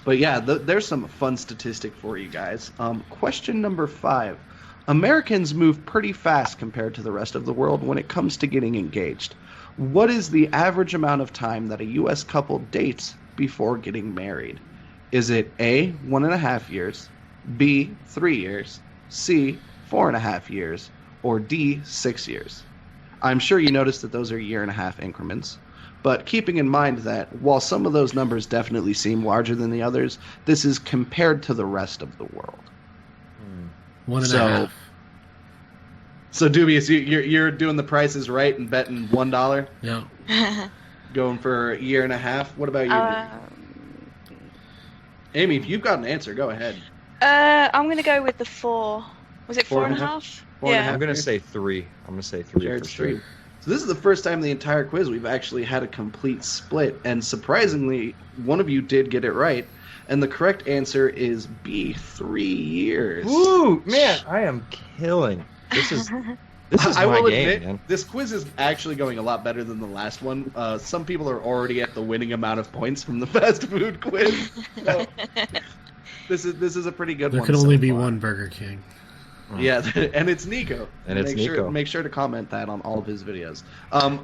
But yeah, there's some fun statistic for you guys. Question number 5. Americans move pretty fast compared to the rest of the world when it comes to getting engaged. What is the average amount of time that a U.S. couple dates before getting married? Is it A, 1.5 years, B, 3 years, C, 4.5 years, or D, 6 years? I'm sure you noticed that those are 1.5 year increments, but keeping in mind that while some of those numbers definitely seem larger than the others, this is compared to the rest of the world. 1.5. So Dubious, you're doing the prices right and betting $1? Yeah. Going for 1.5 years? What about you? Amy, if you've got an answer, go ahead. I'm going to go with the 4. Was it 4.5? Yeah. I'm going to say 3. I'm going to say 3 Jared's for sure. 3. So this is the first time in the entire quiz we've actually had a complete split. And surprisingly, one of you did get it right. And the correct answer is B, 3 years. Woo! Man, I am killing. This is I my will game, admit, man. this quiz is actually going a lot better than the last one. Some people are already at the winning amount of points from the fast food quiz. So, This is a pretty good There one. can only so be far. one Burger King. Yeah, and it's Nico. And it's Nico. Make sure to comment that on all of his videos.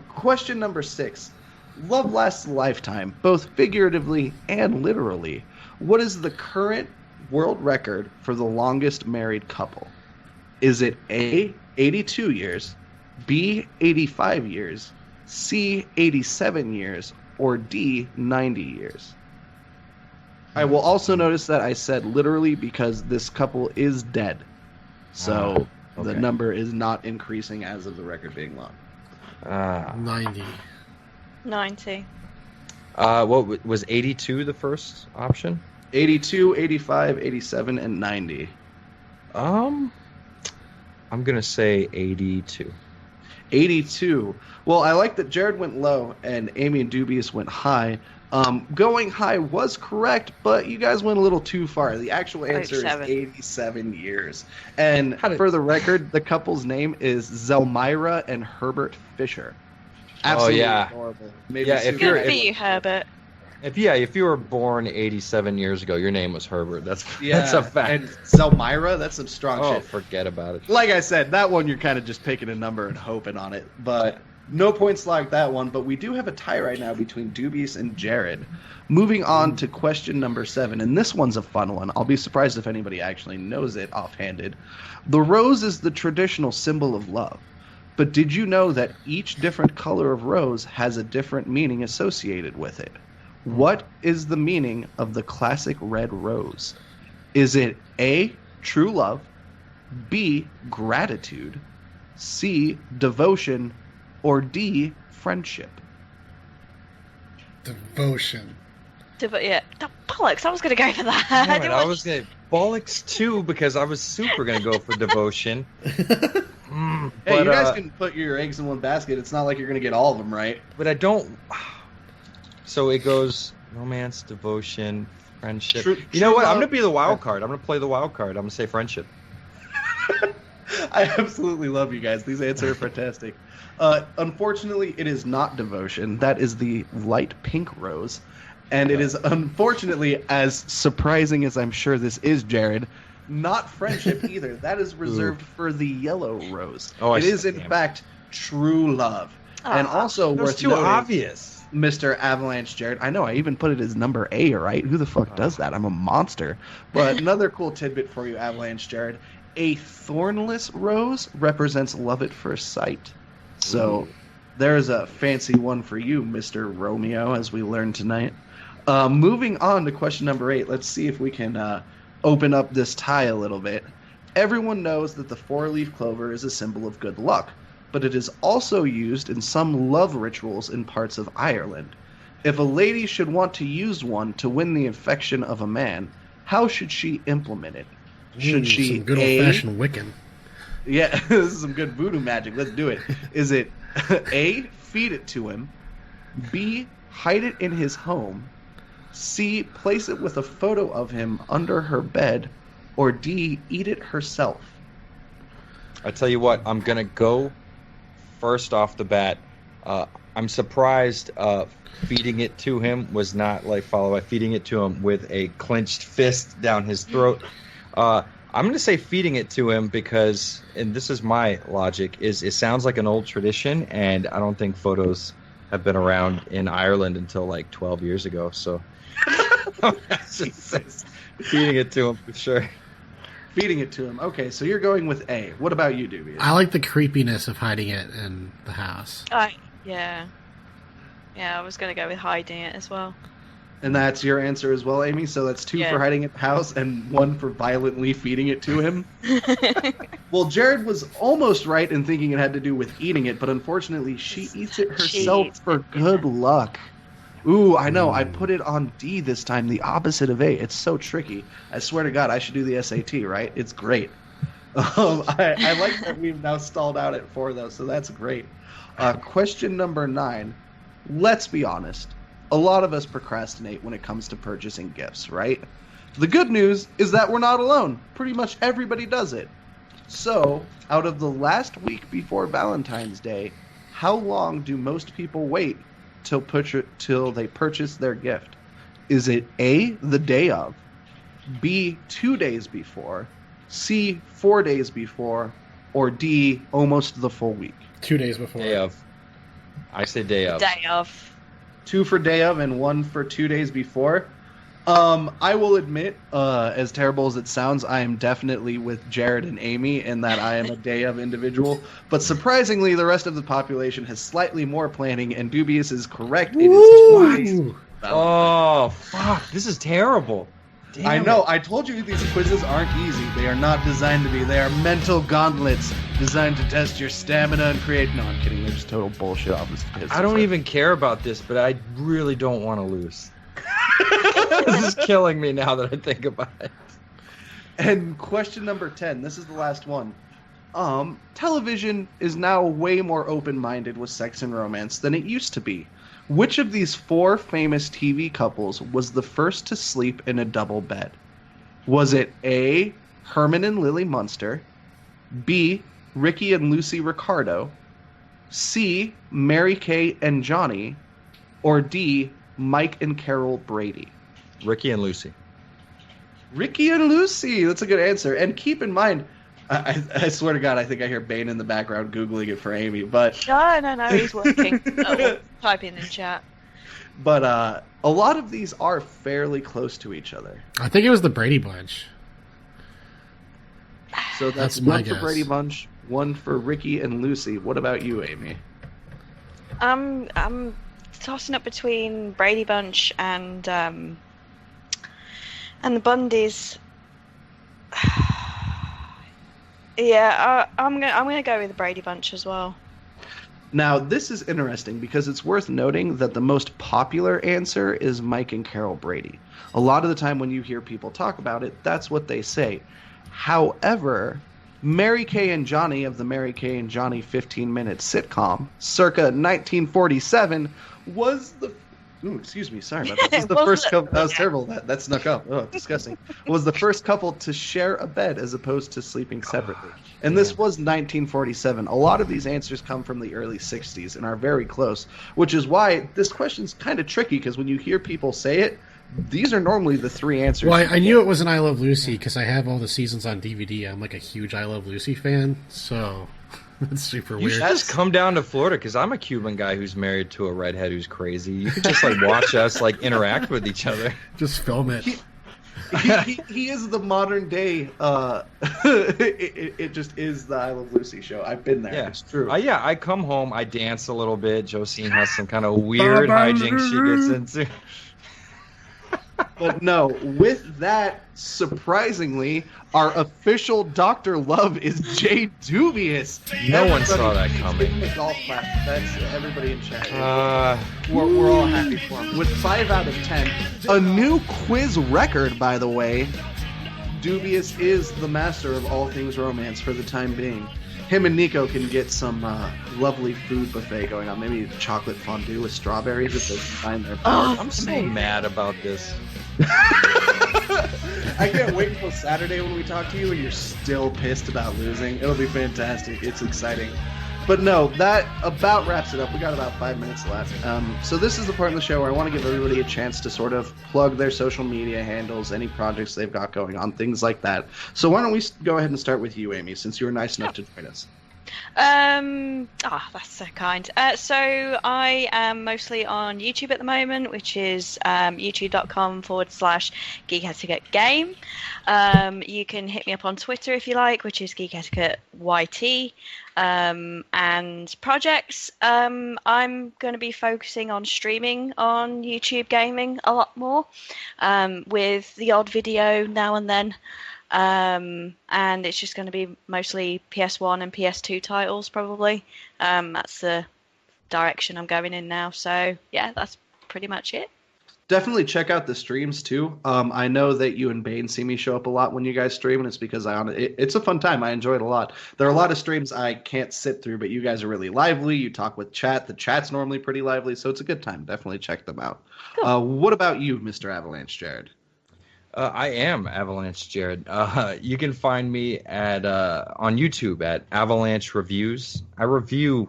Question number 6. Love lasts a lifetime, both figuratively and literally. What is the current world record for the longest married couple? Is it A, 82 years, B, 85 years, C, 87 years, or D, 90 years? I will also notice that I said literally because this couple is dead. So okay. the number is not increasing as of the record being long. 90. 90. What was 82 the first option? 82, 85, 87, and 90. I'm gonna say 82. 82. Well, I like that Jared went low and Amy and Dubious went high. Going high was correct, but you guys went a little too far. The actual answer 87. is 87 years. And for the record, the couple's name is Zelmira and Herbert Fisher. Absolutely adorable. Maybe Yeah, if super you're- Good for you, Herbert. If you were born 87 years ago, your name was Herbert. That's a fact. And Zelmira, that's some strong shit. Forget about it. Like I said, that one you're kind of just picking a number and hoping on it. But no points like that one. But we do have a tie right now between Dubious and Jared. Moving on to question number 7. And this one's a fun one. I'll be surprised if anybody actually knows it offhanded. The rose is the traditional symbol of love. But did you know that each different color of rose has a different meaning associated with it? What is the meaning of the classic red rose? Is it A, true love, B, gratitude, C, devotion, or D, friendship? Devotion. Yeah. Bollocks, I was going to go for that. Damn it, I was going to bollocks too because I was super going to go for devotion. Hey, you guys can put your eggs in one basket. It's not like you're going to get all of them right. But I don't. So it goes romance, devotion, friendship. You know what? I'm going to be the wild card. I'm going to play the wild card. I'm going to say friendship. I absolutely love you guys. These answers are fantastic. Unfortunately, it is not devotion. That is the light pink rose. And it is, unfortunately, as surprising as I'm sure this is, Jared, not friendship either. That is reserved for the yellow rose. It is, in fact, true love. And also worth too noting, obvious. Mr. Avalanche Jared. I know, I even put it as number A, right? Who the fuck does that? I'm a monster. But another cool tidbit for you, Avalanche Jared. A thornless rose represents love at first sight. So there's a fancy one for you, Mr. Romeo, as we learned tonight. Moving on to question number 8. Let's see if we can open up this tie a little bit. Everyone knows that the 4-leaf clover is a symbol of good luck, but it is also used in some love rituals in parts of Ireland. If a lady should want to use one to win the affection of a man, how should she implement it? Should she some good old-fashioned Wiccan? Yeah, this is some good voodoo magic. Let's do it. Is it A, feed it to him, B, hide it in his home, C, place it with a photo of him under her bed, or D, eat it herself? I tell you what, I'm going to go first off the bat. I'm surprised feeding it to him was not like followed by feeding it to him with a clenched fist down his throat. I'm going to say feeding it to him because, and this is my logic, is it sounds like an old tradition, and I don't think photos have been around in Ireland until like 12 years ago. So feeding it to him for sure. Feeding it to him. Okay, so you're going with A. What about you, Dubious? I like the creepiness of hiding it in the house. Yeah, I was going to go with hiding it as well. And that's your answer as well, Amy? So that's 2 for hiding it in the house and 1 for violently feeding it to him? Well, Jared was almost right in thinking it had to do with eating it, but unfortunately she eats it herself for good luck. Ooh, I know. I put it on D this time, the opposite of A. It's so tricky. I swear to God, I should do the SAT, right? It's great. I like that we've now stalled out at 4, though, so that's great. Question number 9. Let's be honest. A lot of us procrastinate when it comes to purchasing gifts, right? The good news is that we're not alone. Pretty much everybody does it. So, out of the last week before Valentine's Day, how long do most people wait till they purchase their gift? Is it A, the day of, B, 2 days before, C, 4 days before, or D, almost the full week? 2 days before. Day of. I say day of. Day of. 2 for day of and 1 for 2 days before. I will admit, as terrible as it sounds, I am definitely with Jared and Amy in that I am a day of individual. But surprisingly, the rest of the population has slightly more planning, and Dubious is correct. It is 2 days. Oh, fuck. This is terrible. Damn I know. it. I told you these quizzes aren't easy. They are not designed to be. They are mental gauntlets designed to test your stamina and create... No, I'm kidding. They're just total bullshit off this piss. I don't even care about this, but I really don't want to lose. This is killing me now that I think about it. And question number 10. This is the last one. Television is now way more open-minded with sex and romance than it used to be. Which of these 4 famous TV couples was the first to sleep in a double bed? Was it A, Herman and Lily Munster, B, Ricky and Lucy Ricardo, C, Mary Kay and Johnny, or D, Mike and Carol Brady? Ricky and Lucy. Ricky and Lucy. That's a good answer. And keep in mind, I swear to God, I think I hear Bane in the background Googling it for Amy. But No, he's working. Typing in chat. But a lot of these are fairly close to each other. I think it was the Brady Bunch. So that's my one for guess. Brady Bunch, one for Ricky and Lucy. What about you, Amy? I'm tossing up between Brady Bunch and the Bundys. Yeah, I'm gonna go with the Brady Bunch as well. Now, this is interesting because it's worth noting that the most popular answer is Mike and Carol Brady. A lot of the time when you hear people talk about it, that's what they say. However, Mary Kay and Johnny of the Mary Kay and Johnny 15-minute sitcom, circa 1947, was the... Ooh, excuse me, sorry about that. Was the first couple... That was terrible. That snuck up. Oh, disgusting. Was the first couple to share a bed as opposed to sleeping separately. And this was 1947. A lot of these answers come from the early 60s and are very close, which is why this question's kind of tricky, because when you hear people say it, these are normally the 3 answers. Well, I knew it was an I Love Lucy because I have all the seasons on DVD. I'm like a huge I Love Lucy fan, so it's super You weird. should just come down to Florida, because I'm a Cuban guy who's married to a redhead who's crazy. You could just like watch us like interact with each other. Just film it. He is the modern day. It just is the I Love Lucy show. I've been there. Yeah. It's true. Yeah, I come home, I dance a little bit. Josine has some kind of weird hijinks she gets into. But no, with that, surprisingly, our official Dr. Love is Jay Dubious. No one saw that coming. Give him a golf clap. That's everybody in chat. We're all happy for him. With 5 out of 10, a new quiz record, by the way. Dubious is the master of all things romance for the time being. Him and Nico can get some lovely food buffet going on. Maybe chocolate fondue with strawberries if they find their power. I'm so mad about this. I can't wait until Saturday when we talk to you and you're still pissed about losing. It'll be fantastic. It's exciting. But no, that about wraps it up. We got about 5 minutes left. So this is the part of the show where I want to give everybody a chance to sort of plug their social media handles, any projects they've got going on, things like that. So why don't we go ahead and start with you, Amy, since you were nice enough to join us. That's so kind. So I am mostly on YouTube at the moment, which is youtube.com/geeketiquettegame. You can hit me up on Twitter if you like, which is geeketiquetteyt. And projects, I'm going to be focusing on streaming on YouTube gaming a lot more, with the odd video now and then. And it's just going to be mostly PS1 and PS2 titles, probably. That's the direction I'm going in now. So, yeah, that's pretty much it. Definitely check out the streams, too. I know that you and Bane see me show up a lot when you guys stream, and it's because it's a fun time. I enjoy it a lot. There are a lot of streams I can't sit through, but you guys are really lively. You talk with chat. The chat's normally pretty lively, so it's a good time. Definitely check them out. Cool. What about you, Mr. Avalanche Jared? I am Avalanche Jared. You can find me at on YouTube at Avalanche Reviews. I review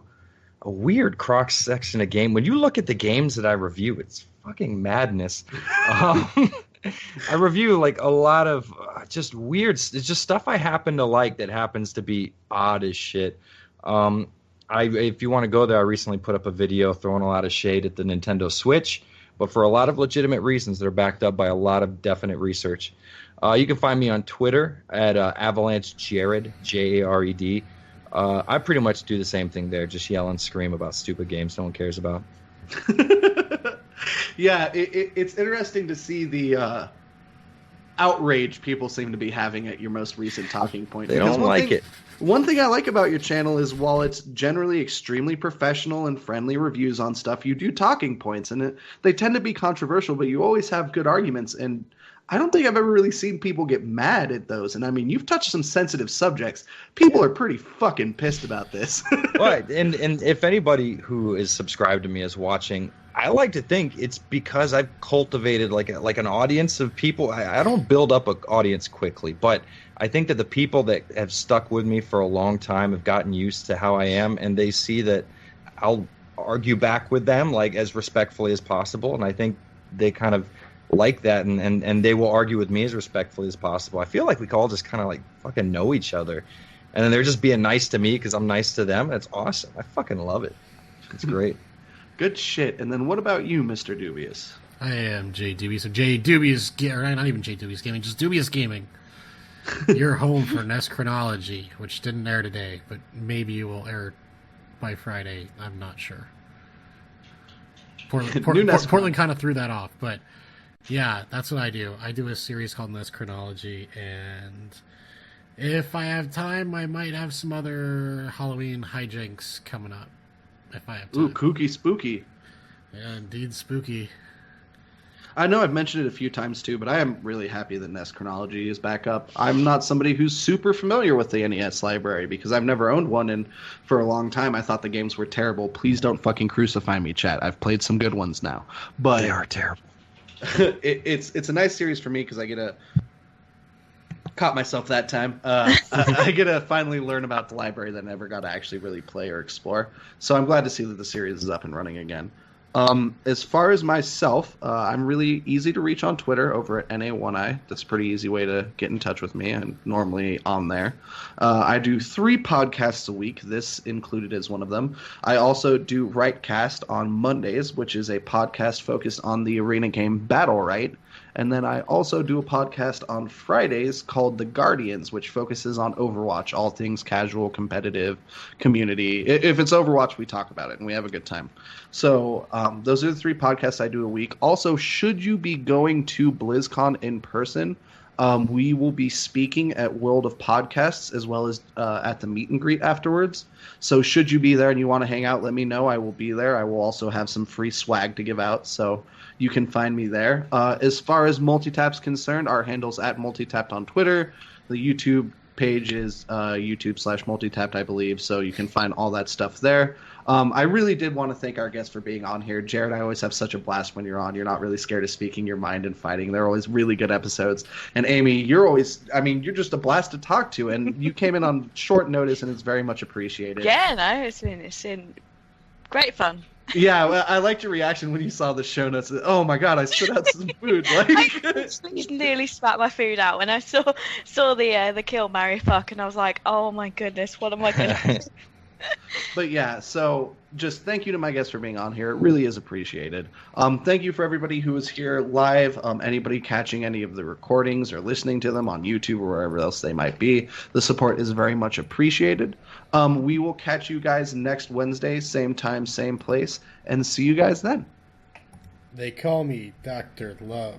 a weird cross section of game. When you look at the games that I review, it's fucking madness. I review like a lot of just weird. It's just stuff I happen to like that happens to be odd as shit. If you want to go there, I recently put up a video throwing a lot of shade at the Nintendo Switch, but for a lot of legitimate reasons that are backed up by a lot of definite research. You can find me on Twitter at Avalanche Jared, Jared. I pretty much do the same thing there, just yell and scream about stupid games no one cares about. Yeah, it's interesting to see the outrage people seem to be having at your most recent talking point. They don't like it. One thing I like about your channel is while it's generally extremely professional and friendly reviews on stuff, you do talking points, and they tend to be controversial, but you always have good arguments, and I don't think I've ever really seen people get mad at those. And I mean, you've touched some sensitive subjects. People are pretty fucking pissed about this. Right. And if anybody who is subscribed to me is watching, I like to think it's because I've cultivated like an audience of people. I don't build up an audience quickly, but I think that the people that have stuck with me for a long time have gotten used to how I am, and they see that I'll argue back with them like as respectfully as possible. And I think they kind of like that, and they will argue with me as respectfully as possible. I feel like we all just kind of like fucking know each other, and then they're just being nice to me because I'm nice to them. It's awesome. I fucking love it. It's great. Good shit. And then what about you, Mr. Dubious? I am Jay Dubious of Jay Dubious, or not even Jay Dubious Gaming, just Dubious Gaming. You're home for NES Chronology, which didn't air today, but maybe it will air by Friday. I'm not sure. Portland kind of threw that off, but yeah, that's what I do. I do a series called NES Chronology, and if I have time, I might have some other Halloween hijinks coming up. If I have time. Ooh, kooky spooky. Yeah, indeed spooky. I know I've mentioned it a few times too, but I am really happy that NES Chronology is back up. I'm not somebody who's super familiar with the NES library because I've never owned one, and for a long time I thought the games were terrible. Please don't fucking crucify me, chat. I've played some good ones now. But They are terrible. It's a nice series for me because I get to caught myself that time. I get to finally learn about the library that I never got to actually really play or explore. So I'm glad to see that the series is up and running again. As far as myself, I'm really easy to reach on Twitter over at NA1I. That's a pretty easy way to get in touch with me. I'm normally on there. I do 3 podcasts a week, this included as one of them. I also do Rightcast on Mondays, which is a podcast focused on the arena game Battle Right. And then I also do a podcast on Fridays called The Guardians, which focuses on Overwatch, all things casual, competitive, community. If it's Overwatch, we talk about it, and we have a good time. So those are the 3 podcasts I do a week. Also, should you be going to BlizzCon in person, we will be speaking at World of Podcasts as well as at the meet and greet afterwards. So should you be there and you want to hang out, let me know. I will be there. I will also have some free swag to give out, so you can find me there. As far as Multitapped's concerned, our handle's at Multitapped on Twitter. The YouTube page is YouTube/Multitapped, I believe, so you can find all that stuff there. I really did want to thank our guests for being on here. Jared, I always have such a blast when you're on. You're not really scared of speaking your mind and fighting. They're always really good episodes. And Amy, you're just a blast to talk to, and you came in on short notice, and it's very much appreciated. Yeah, no, it's been great fun. Yeah, well, I liked your reaction when you saw the show notes. Oh my god, I spit out some food. Like, I nearly spat my food out when I saw the kill, marry, fuck, and I was like, oh my goodness, what am I going to do? But yeah, so just thank you to my guests for being on here. It really is appreciated. Thank you for everybody who was here live, anybody catching any of the recordings or listening to them on YouTube or wherever else they might be. The support is very much appreciated. We will catch you guys next Wednesday, same time, same place, and see you guys then. They call me Dr. Love.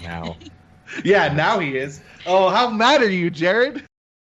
Now. Yeah, now he is. Oh, how mad are you, Jared?